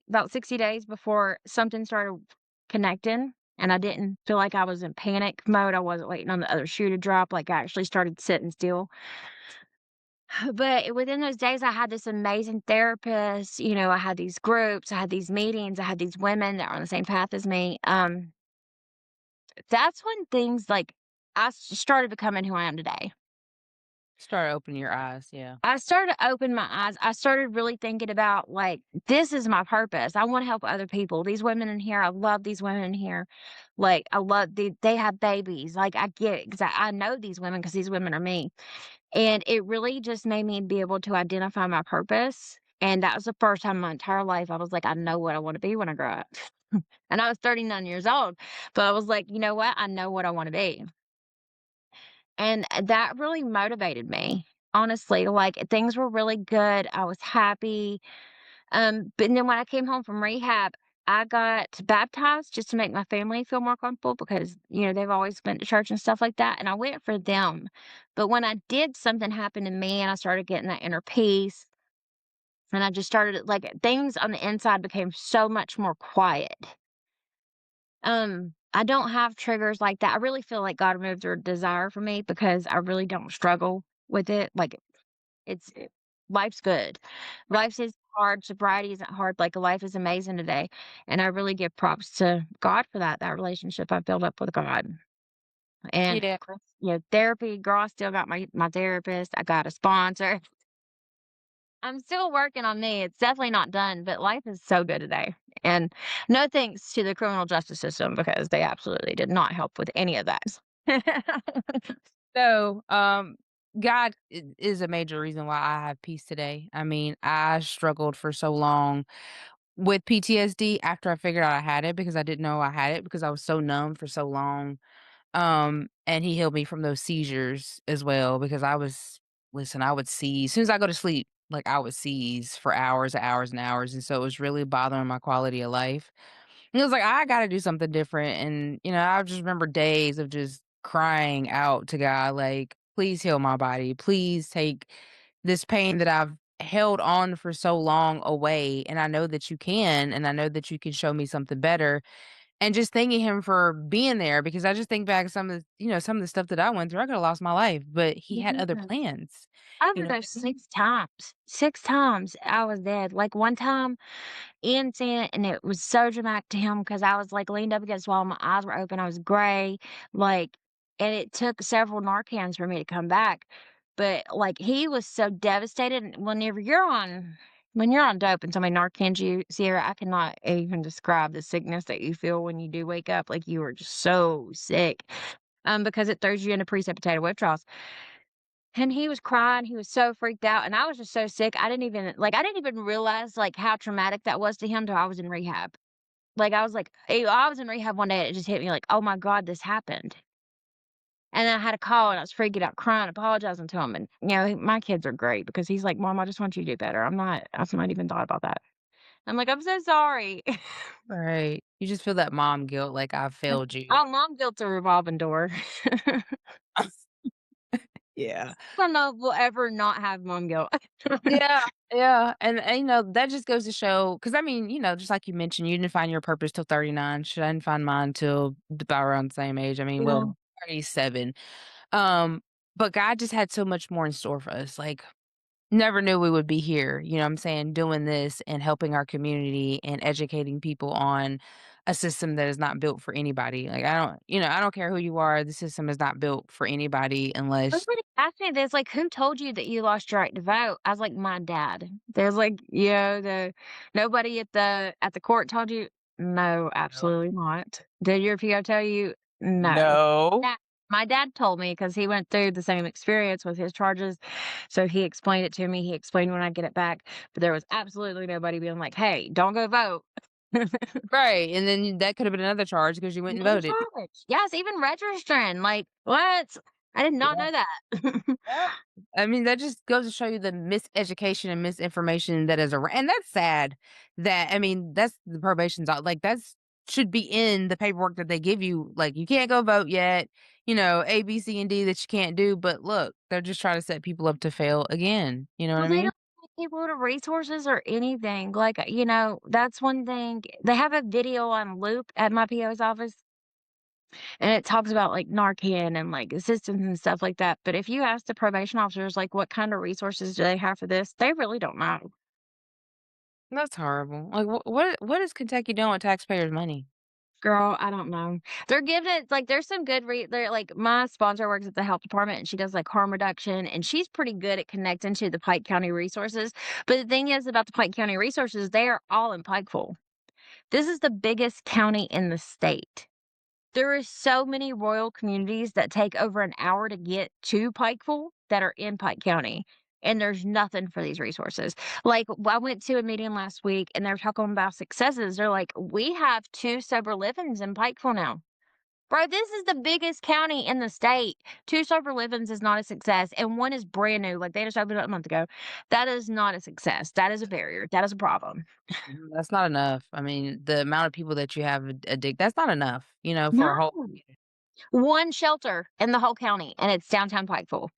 S2: days before something started connecting, and I didn't feel like I was in panic mode. I wasn't waiting on the other shoe to drop, like, I actually started sitting still. But within those days, I had this amazing therapist. I had these groups, I had these meetings, I had these women that were on the same path as me. That's when things like started becoming who I am today.
S1: Start opening your eyes, yeah.
S2: I started to open my eyes. I started really thinking about like, this is my purpose. I want to help other people. These women in here, I love these women in here. Like, I love they have babies. Like, I get it because I know these women because these women are me. And it really just made me be able to identify my purpose. And that was the first time in my entire life I was like, I know what I want to be when I grow up. And I was 39 years old, but I was like, you know what? I know what I want to be. And that really motivated me. Honestly, like, things were really good. I was happy. But then when I came home from rehab, I got baptized just to make my family feel more comfortable because, they've always been to church and stuff like that. And I went for them. But when I did, something happened to me and I started getting that inner peace. And I just started like things on the inside became so much more quiet. I don't have triggers like that. I really feel like God removed their desire from me because I really don't struggle with it. Like, it's life's good. Life is hard, sobriety isn't hard, like, life is amazing today, and I really give props to God for that relationship I've built up with God, and,
S1: Yeah.
S2: therapy, girl, I still got my therapist, I got a sponsor. I'm still working on me, it's definitely not done, but life is so good today, and no thanks to the criminal justice system because they absolutely did not help with any of that.
S1: So, God is a major reason why I have peace today. I mean, I struggled for so long with PTSD after I figured out I had it because I didn't know I had it because I was so numb for so long. And he healed me from those seizures as well because listen, I would seize as soon as I go to sleep, like I would seize for hours and hours and hours. And so it was really bothering my quality of life. And it was like, I gotta do something different. And, I just remember days of just crying out to God, like, please heal my body. Please take this pain that I've held on for so long away. And I know that you can, and I know that you can show me something better. And just thanking him for being there because I just think back some of some of the stuff that I went through, I could have lost my life, but he had other
S2: Yeah.
S1: plans.
S2: I
S1: You know what
S2: overdosed
S1: I mean?
S2: 6 times. 6 times I was dead. Like, one time, Ian seen it, and it was so dramatic to him because I was, like, leaned up against the wall, my eyes were open, I was gray, like, and it took several Narcans for me to come back, but, like, he was so devastated, and when you're on dope and somebody Narcans you, Sierra, I cannot even describe the sickness that you feel when you do wake up, like, you are just so sick, because it throws you into precipitated withdrawals. And he was crying, he was so freaked out, and I was just so sick, I didn't even realize, like, how traumatic that was to him till I was in rehab. Like, I was in rehab one day, and it just hit me like, "Oh my god, this happened." And then I had a call, and I was freaking out, crying, apologizing to him, and, my kids are great because he's like, "Mom, I just want you to do better. I've not even thought about that." I'm like, "I'm so sorry."
S1: Right. You just feel that mom guilt, like, "I failed you."
S2: Oh, mom guilt's a revolving door.
S1: Yeah.
S2: I don't know if we'll ever not have mom guilt.
S1: Yeah, yeah, and, that just goes to show because I mean, just like you mentioned, you didn't find your purpose till 39. Shit, I didn't find mine till about around the same age. I mean,
S2: Yeah.
S1: well, 37. Um, but God just had so much more in store for us, like never knew we would be here, you know what I'm saying, doing this and helping our community and educating people on a system that is not built for anybody. Like, I don't care who you are, the system is not built for anybody unless
S2: Everybody asked me this, like, "Who told you that you lost your right to vote?" I was like, "My dad." There's like, you know, the nobody at the court told you? No,
S1: no.
S2: absolutely not. Did your PO tell you? No.
S1: No.
S2: That my dad told me because he went through the same experience with his charges, so he explained it to me, he explained when I get it back, but there was absolutely nobody being like, "Hey, don't go vote."
S1: Right, and then that could have been another charge because you went and
S2: Another
S1: voted.
S2: charge. Yes, even registering, like, what? I did not
S1: Yeah.
S2: know that.
S1: Yep. I mean, that just goes to show you the miseducation and misinformation that is around, and that's sad that I mean, that's the probation's out like, that's should be in the paperwork that they give you, like, you can't go vote yet, A, B, C, and D that you can't do, but look, they're just trying to set people up to fail again, you know what
S2: Well,
S1: I
S2: they
S1: mean?
S2: don't give people the resources or anything, like, that's one thing they have a video on loop at my PO's office, and it talks about, like, Narcan and, like, assistance and stuff like that, but if you ask the probation officers, like, what kind of resources do they have for this, they really don't know.
S1: That's horrible. Like, what is Kentucky doing with taxpayers' money?
S2: Girl, I don't know. They're giving it like, there's some good they're like, my sponsor works at the health department, and she does, like, harm reduction, and she's pretty good at connecting to the Pike County resources, but the thing is about the Pike County resources, they are all in Pikeville. This is the biggest county in the state. There is so many rural communities that take over an hour to get to Pikeville that are in Pike County, and there's nothing for these resources. Like, I went to a meeting last week, and they were talking about successes. They're like, "We have 2 sober livings in Pikeville now." Bro, this is the biggest county in the state. 2 sober livings is not a success, and 1 is brand new, like, they just opened it a month ago. That is not a success. That is a barrier. That is a problem.
S1: That's not enough. I mean, the amount of people that you have that's not enough, for a
S2: No.
S1: whole
S2: 1 shelter in the whole county, and it's downtown Pikeville.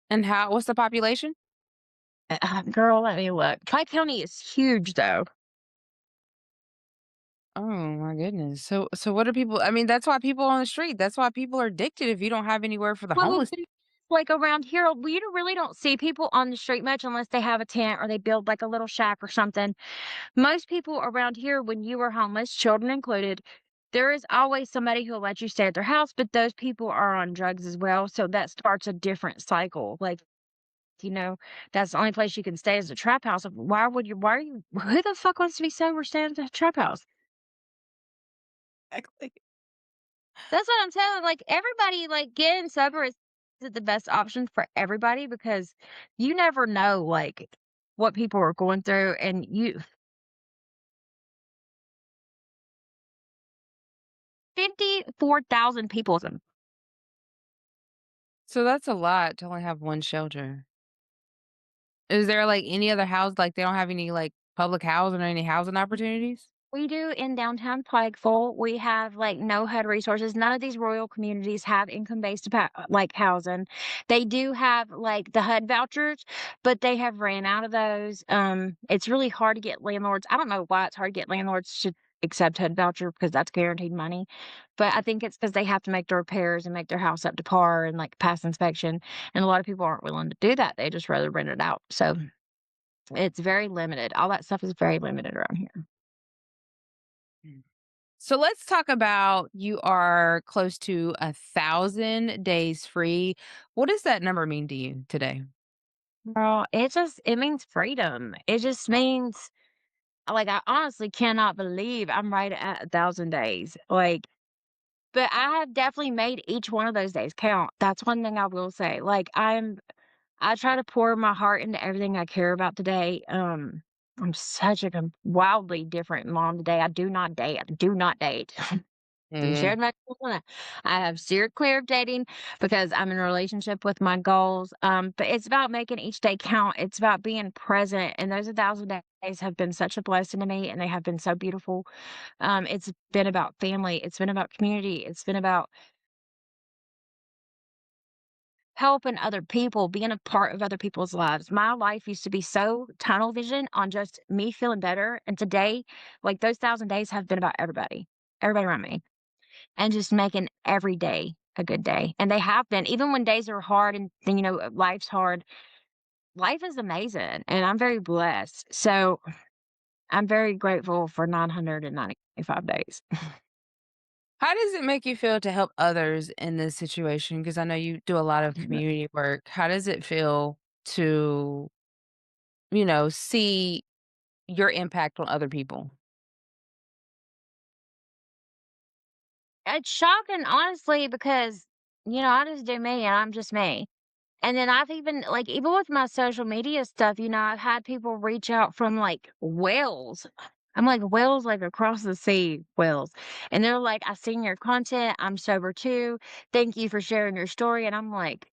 S1: and what's the population?
S2: Girl, let me look. Pike County is huge, though.
S1: Oh my goodness. So what are people I mean, that's why people on the street. That's why people are addicted if you don't have anywhere for the
S2: Well,
S1: homeless.
S2: like, around here, we really don't see people on the street much unless they have a tent or they build, like, a little shack or something. Most people around here, when you are homeless, children included, there is always somebody who'll let you stay at their house, but those people are on drugs as well, so that starts a different cycle. Like, you know, that's the only place you can stay is a trap house. Why are you who the fuck wants to be sober staying at a trap house?
S1: Exactly.
S2: That's what I'm saying, like, everybody, like, getting sober is the best option for everybody because you never know, like, what people are going through, and 54,000 people.
S1: So that's a lot to only have one shelter. Is there like any other house like they don't have any like public housing or any housing opportunities?
S2: We do in downtown Pikeville. We have, like, no HUD resources. None of these rural communities have income-based like, housing. They do have, like, the HUD vouchers, but they have ran out of those. It's really hard to get landlords. I don't know why it's hard to get landlords to accept HUD voucher because that's guaranteed money, but I think it's because they have to make the repairs and make their house up to par and, like, pass inspection, and a lot of people aren't willing to do that. They just rather rent it out. So, it's very limited. All that stuff is very limited around here.
S1: Mm. So let's talk about you are close to 1,000 days free. What does that number mean to you today?
S2: Girl, it means freedom. It just means like, I honestly cannot believe I'm right at 1,000 days. Like, but I have definitely made each one of those days count. That's one thing I will say. Like, I try to pour my heart into everything I care about today. I'm such a wildly different mom today. I do not date. I do not date. And
S1: Mm.
S2: shared my I have steered clear of dating because I'm in a relationship with my goals. But it's about making each day count. It's about being present. And those 1,000 days have been such a blessing to me and they have been so beautiful. It's been about family. It's been about community. It's been about helping other people, being a part of other people's lives. My life used to be so tunnel vision on just me feeling better. And today, like, those 1,000 days have been about everybody around me. And just making every day a good day, and they have been. Even when days are hard and life's hard, life is amazing and I'm very blessed. So I'm very grateful for 995 days.
S1: How does it make you feel to help others in this situation? Because I know you do a lot of community work. How does it feel to, see your impact on other people?
S2: It's shocking, honestly, because, I just do me and I'm just me. And then I've even like, even with my social media stuff, I've had people reach out from, like, Wales. I'm like, "Wales, like, across the sea, Wales." And they're like, "I seen your content. I'm sober too. Thank you for sharing your story." And I'm like,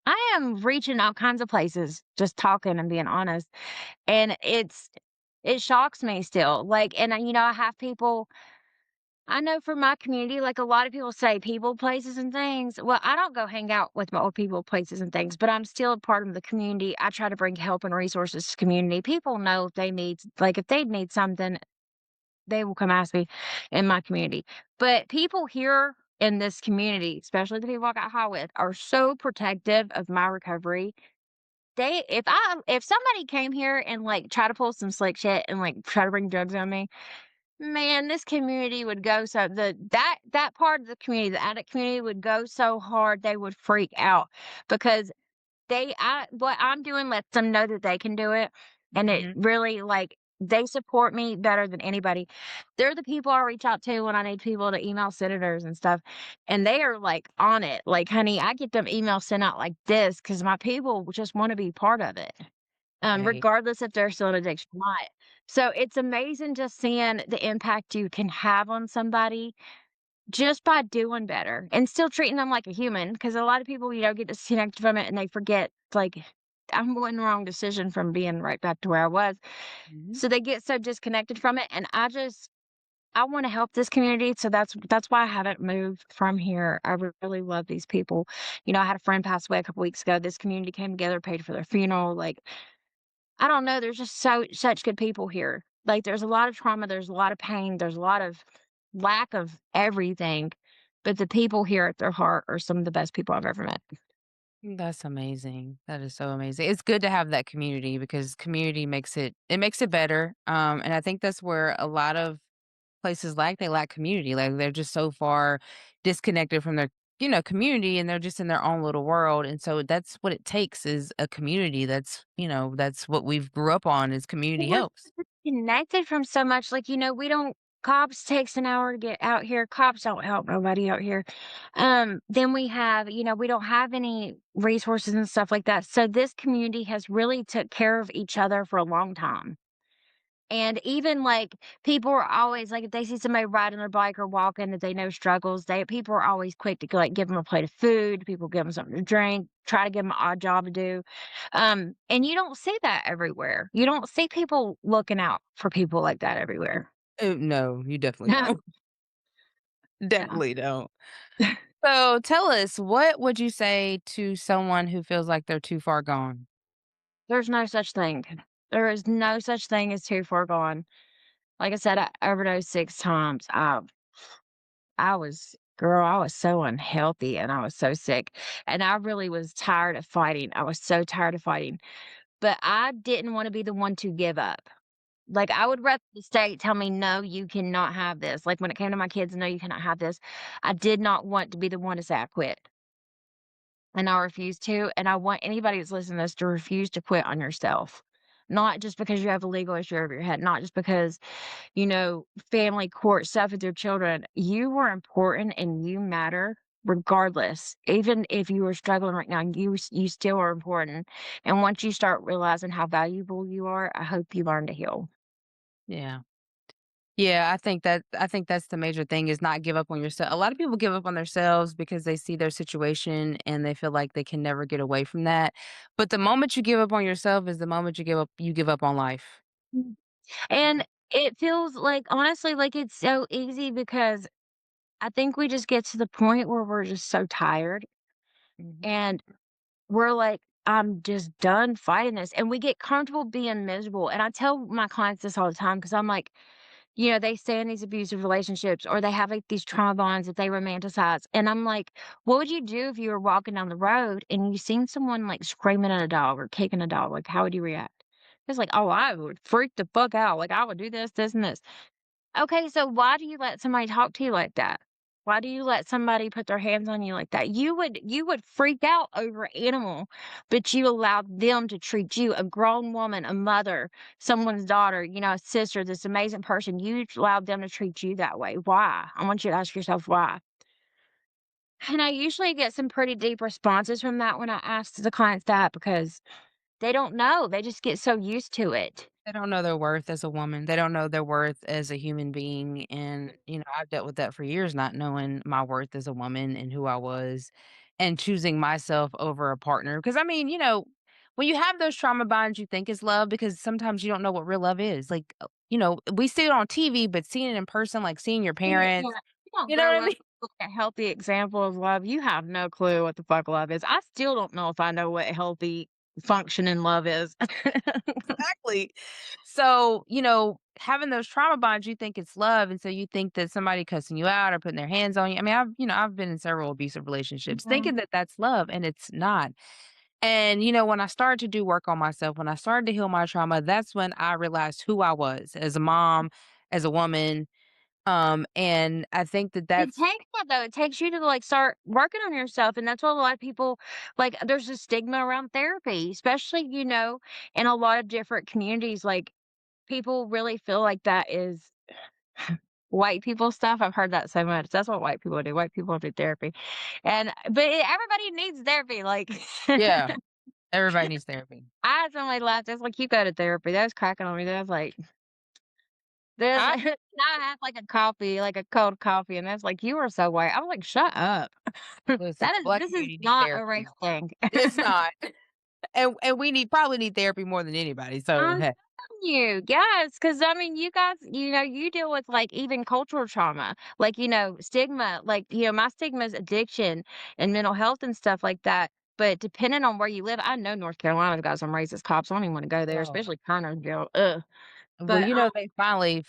S2: I am reaching all kinds of places, just talking and being honest. And it shocks me still. Like, and I have people I know for my community, like a lot of people say people, places, and things. Well, I don't go hang out with my old people, places, and things, but I'm still a part of the community. I try to bring help and resources to community. People know if they need, like, if they need something, they will come ask me in my community. But people here in this community, especially the people I got high with, are so protective of my recovery. If somebody came here and like try to pull some slick shit and like try to bring drugs on me, man, this community would go so that part of the community, the addict community would go so hard they would freak out because what I'm doing lets them know that they can do it, and it
S1: Mhm.
S2: really, like, they support me better than anybody. They're the people I reach out to when I need people to email senators and stuff, and they are, like, on it. Like, "Honey, I get them emails sent out like this because my people just wanna be part of it."
S1: Right.
S2: Regardless if they're still in addiction or not. So it's amazing just seeing the impact you can have on somebody just by doing better and still treating them like a human. Because a lot of people, get disconnected from it and they forget, like, I'm going the wrong decision from being right back to where I was.
S1: Mhm.
S2: So they get so disconnected from it, and I wanna help this community, so that's why I haven't moved from here. I really love these people. I had a friend pass away a couple weeks ago. This community came together, paid for their funeral, like, I don't know, there's just such good people here. Like, there's a lot of trauma, there's a lot of pain, there's a lot of lack of everything, but the people here at their heart are some of the best people I've ever met.
S1: That's amazing. That is so amazing. It's good to have that community because community makes it better. And I think that's where a lot of places they lack community. Like they're just so far disconnected from their, community and they're just in their own little world. And so that's what it takes is a community. That's what we've grew up on is community
S2: We're
S1: helps.
S2: disconnected from so much, like, we don't cops takes an hour to get out here, cops don't help nobody out here. Then we have, we don't have any resources and stuff like that, so this community has really took care of each other for a long time. And even, like, people are always like, if they see somebody riding their bike or walking that they know struggles, people are always quick to, like, give them a plate of food, people give them something to drink, try to give them an odd job to do, and you don't see that everywhere. You don't see people looking out for people like that everywhere.
S1: No, you definitely don't.
S2: Yeah.
S1: Definitely don't. So tell us, what would you say to someone who feels like they're too far gone?
S2: There's no such thing. There is no such thing as too far gone. Like I said, I overdosed 6 times. I was so unhealthy and I was so sick, and I really was tired of fighting. I was so tired of fighting, but I didn't wanna be the one to give up. Like, I would rather the state tell me, "No, you cannot have this." Like, when it came to my kids, "No, you cannot have this." I did not want to be the one to say I quit, and I refused to, and I want anybody that's listening to this to refuse to quit on yourself. Not just because you have a legal issue over your head, not just because family court stuff with your children. You were important and you matter regardless. Even if you are struggling right now, you still are important. And once you start realizing how valuable you are, I hope you learn to heal.
S1: Yeah. Yeah, I think that's the major thing is not give up on yourself. A lot of people give up on themselves because they see their situation and they feel like they can never get away from that. But the moment you give up on yourself is the moment you give up on life.
S2: Mm. And it feels like, honestly, like it's so easy because I think we just get to the point where we're just so tired
S1: Mhm.
S2: and we're like, I'm just done fighting this. And we get comfortable being miserable. And I tell my clients this all the time because I'm like, they stay in these abusive relationships or they have like these trauma bonds that they romanticize. And I'm like, what would you do if you were walking down the road and you seen someone like screaming at a dog or kicking a dog? Like, how would you react? It's like, oh, I would freak the fuck out. Like, I would do this, this, and this. Okay, so why do you let somebody talk to you like that? Why do you let somebody put their hands on you like that? You would freak out over animal, but you allowed them to treat you, a grown woman, a mother, someone's daughter, a sister, this amazing person. You allowed them to treat you that way. Why? I want you to ask yourself why. And I usually get some pretty deep responses from that when I ask the clients that because they don't know. They just get so used to it.
S1: They don't know their worth as a woman. They don't know their worth as a human being, and, I've dealt with that for years, not knowing my worth as a woman and who I was, and choosing myself over a partner. Because I mean, when you have those trauma bonds, you think is love because sometimes you don't know what real love is. Like, we see it on TV, but seeing it in person, like seeing your
S2: Yeah,
S1: parents,
S2: you don't
S1: you know what
S2: grow
S1: I
S2: up
S1: mean?
S2: with a healthy example of love, you have no clue what the fuck love is. I still don't know if I know what healthy functioning love is.
S1: Exactly. So, having those trauma bonds, you think it's love, and so you think that somebody cussing you out or putting their hands on you. I mean, I've been in several abusive relationships
S2: Mhm.
S1: thinking that that's love, and it's not. And, when I started to do work on myself, when I started to heal my trauma, that's when I realized who I was as a mom, as a woman. And I think that
S2: It
S1: that's
S2: takes that though, it takes you to, like, start working on yourself, and that's what a lot of people like, there's a stigma around therapy, especially, in a lot of different communities, like, people really feel like that is white people stuff. I've heard that so much. That's what white people do. White people do therapy. Everybody needs therapy, like
S1: yeah, everybody needs therapy.
S2: I had somebody laugh, that's like, "You go to therapy." That was cracking on me. That was like, this
S1: I
S2: now I have, like, a coffee, like a cold coffee, and that's like, "You are so white." I'm like, "Shut up."
S1: listen, Black
S2: This is
S1: community need
S2: not a race
S1: therapy.
S2: thing.
S1: It's not. And we probably need therapy more than anybody. So
S2: I'm
S1: hey,
S2: telling you, yes, because I mean, you guys, you deal with like even cultural trauma, like, stigma, like, my stigma is addiction and mental health and stuff like that. But depending on where you live, I know North Carolina's got some racist cops. I don't even want to go there,
S1: oh,
S2: especially Conner jail. Ugh.
S1: well,
S2: But
S1: they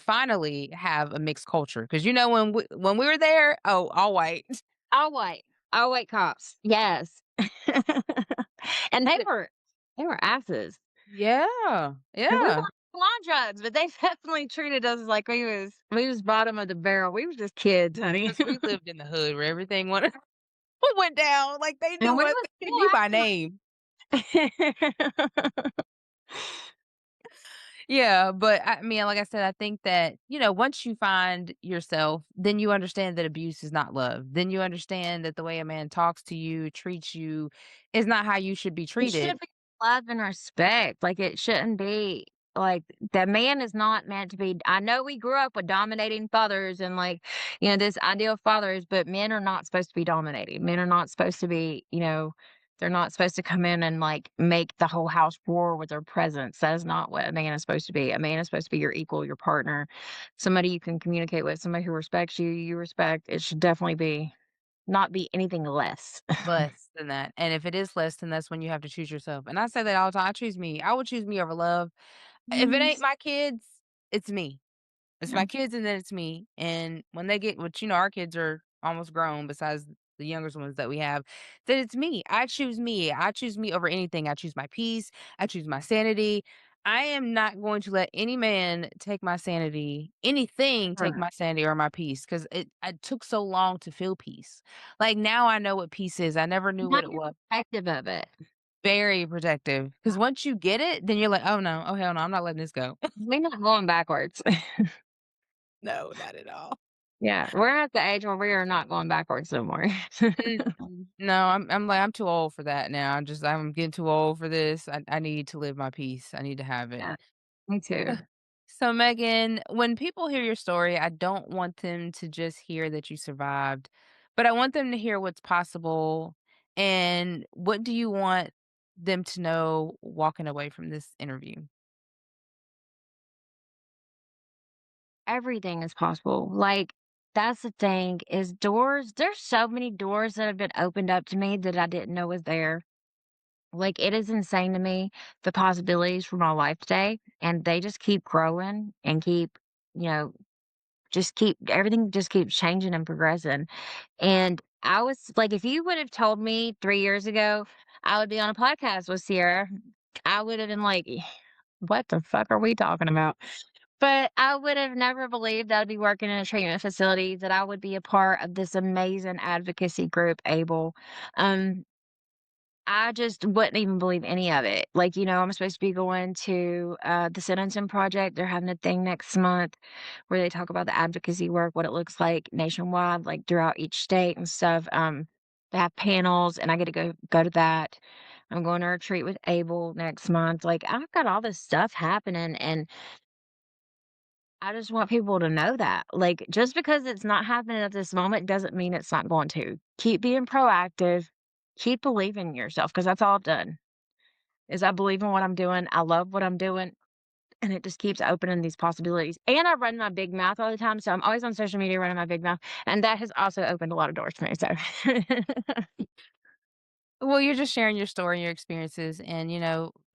S1: finally have a mixed culture because when we were there, oh, all white.
S2: all white, all white cops, yes, and they were asses.
S1: Yeah,
S2: And we
S1: yeah,
S2: weren't on drugs, but they definitely treated us like we was bottom of the barrel. We were just kids, honey.
S1: 'cause we lived in the hood where everything went went down, like, they
S2: And
S1: knew
S2: we
S1: us,
S2: was
S1: they
S2: still
S1: knew by name.
S2: acting.
S1: Yeah, but I mean, like I said, I think that, once you find yourself, then you understand that abuse is not love. Then you understand that the way a man talks to you, treats you, is not how you should be
S2: It
S1: treated.
S2: should be love and respect. Like, it shouldn't be like, the man is not meant to be. I know we grew up with dominating fathers and, like, this ideal fathers, but men are not supposed to be dominating. Men are not supposed to be, they're not supposed to come in and, like, make the whole house roar with their presence. That is not what a man is supposed to be. A man is supposed to be your equal, your partner, somebody you can communicate with, somebody who respects you, you respect. It should definitely be not be anything less.
S1: Less than that, and if it is less, then that's when you have to choose yourself, and I say that all the time, I choose me. I would choose me over love. If it
S2: Mhm.
S1: ain't my kids, it's me. It's my kids and then it's me, and when they get which, our kids are almost grown besides the youngest ones that we have, then it's me. I choose me. I choose me over anything. I choose my peace. I choose my sanity. I am not going to let any man take my sanity, anything take
S2: Sure.
S1: my sanity or my peace, because it took so long to feel peace. Like, now I know what peace is. I never knew
S2: Now
S1: what it
S2: you're
S1: was.
S2: protective of it.
S1: Very protective, because once you get it, then you're like, "Oh, no. Oh, hell no. I'm not letting this go."
S2: We're not going backwards.
S1: No, not at all.
S2: Yeah, we're at the age where we are not going backwards no more.
S1: Mm-mm. No, I'm like, I'm too old for that now. I'm getting too old for this. I need to live my peace. I need to have it.
S2: Yeah, me too.
S1: So, Megan, when people hear your story, I don't want them to just hear that you survived, but I want them to hear what's possible. And what do you want them to know walking away from this interview?
S2: Everything is possible. Like, that's the thing is there's so many doors that have been opened up to me that I didn't know was there. Like, it is insane to me, the possibilities for my life today, and they just keep growing and keep, you know just keep everything just keeps changing and progressing. And I was like, if you would have told me 3 years ago I would be on a podcast with Sierra, I would have been like, "What the fuck are we talking about?" But I would have never believed I'd be working in a treatment facility, that I would be a part of this amazing advocacy group, ABLE. Um, I just wouldn't even believe any of it. Like, I'm supposed to be going to the Sentencing Project. They're having a thing next month where they talk about the advocacy work, what it looks like nationwide, like throughout each state and stuff. They have panels, and I get to go to that. I'm going to a retreat with Abel next month. Like, I've got all this stuff happening, and I just want people to know that. Like, just because it's not happening at this moment doesn't mean it's not going to. Keep being proactive. Keep believing in yourself, because that's all I've done. Is I believe in what I'm doing, I love what I'm doing, and it just keeps opening these possibilities, and I run my big mouth all the time, so I'm always on social media running my big mouth, and that has also opened a lot of doors for me, so
S1: Well, you're just sharing your story and your experiences, and,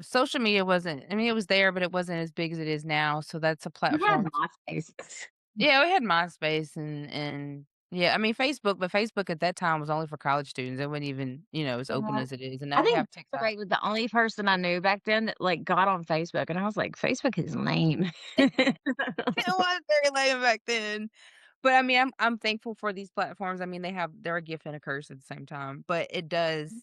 S1: social media wasn't I mean, it was there, but it wasn't as big as it is now, so that's a
S2: you have
S1: platform.
S2: MySpace.
S1: Yeah, we had MySpace and yeah, I mean, Facebook, but Facebook at that time was only for college students. It wasn't even, as open
S2: Yeah.
S1: as it is, and
S2: I
S1: now we
S2: think
S1: have TikTok.
S2: Desiree was the only person I knew back then that, like, got on Facebook, and I was like, "Facebook is lame."
S1: It was very lame back then. But, I mean, I'm thankful for these platforms. I mean, they're a gift and a curse at the same time, but it does,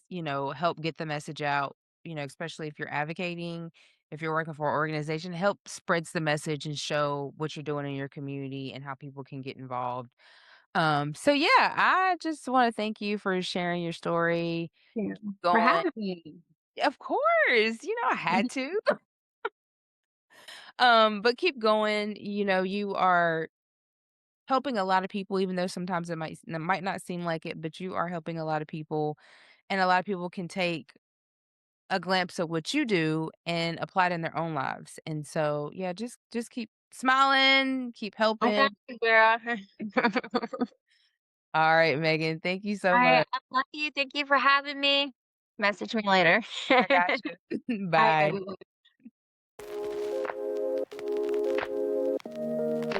S1: help get the message out, especially if you're advocating, if you're working for an organization, help spreads the message and show what you're doing in your community and how people can get involved. So yeah, I just wanna thank you for sharing your story,
S2: Yeah. For
S1: going.
S2: having me.
S1: Of course, I had to. But keep going, you are helping a lot of people, even though sometimes it might not seem like it, but you are helping a lot of people, and a lot of people can take a glimpse of what you do and apply it in their own lives. And so, yeah, just keep smiling, keep
S2: I got
S1: helping.
S2: you, girl.
S1: All right, Megan, thank you so
S2: Alright,
S1: much.
S2: I love you, thank you for having me. Message me later.
S1: I got you.
S2: Alright,
S1: Bye.
S2: baby.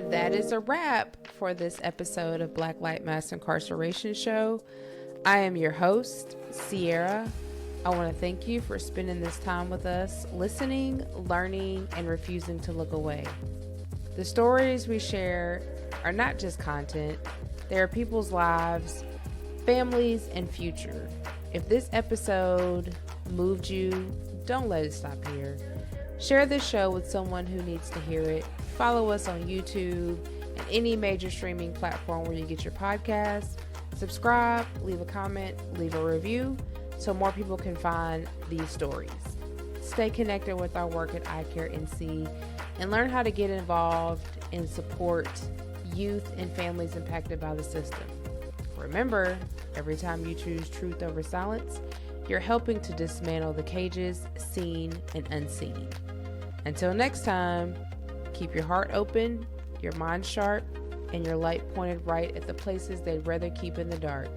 S1: That is a wrap for this episode of Black Light Mass Incarceration Show. I am your host, Sierra. I want to thank you for spending this time with us, listening, learning, and refusing to look away. The stories we share are not just content, they are people's lives, families, and future. If this episode moved you, don't let it stop here. Share this show with someone who needs to hear it. Follow us on YouTube and any major streaming platform where you get your podcasts. Subscribe, leave a comment, leave a review so more people can find these stories. Stay connected with our work at iCare NC and learn how to get involved and support youth and families impacted by the system. Remember, every time you choose truth over silence, you're helping to dismantle the cages seen and unseen. Until next time, keep your heart open, your mind sharp, and your light pointed right at the places they'd rather keep in the dark.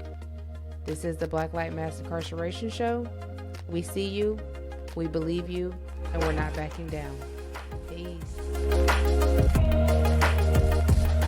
S1: This is the Black Light Mass Incarceration Show. We see you, we believe you, and we're not backing down. Peace.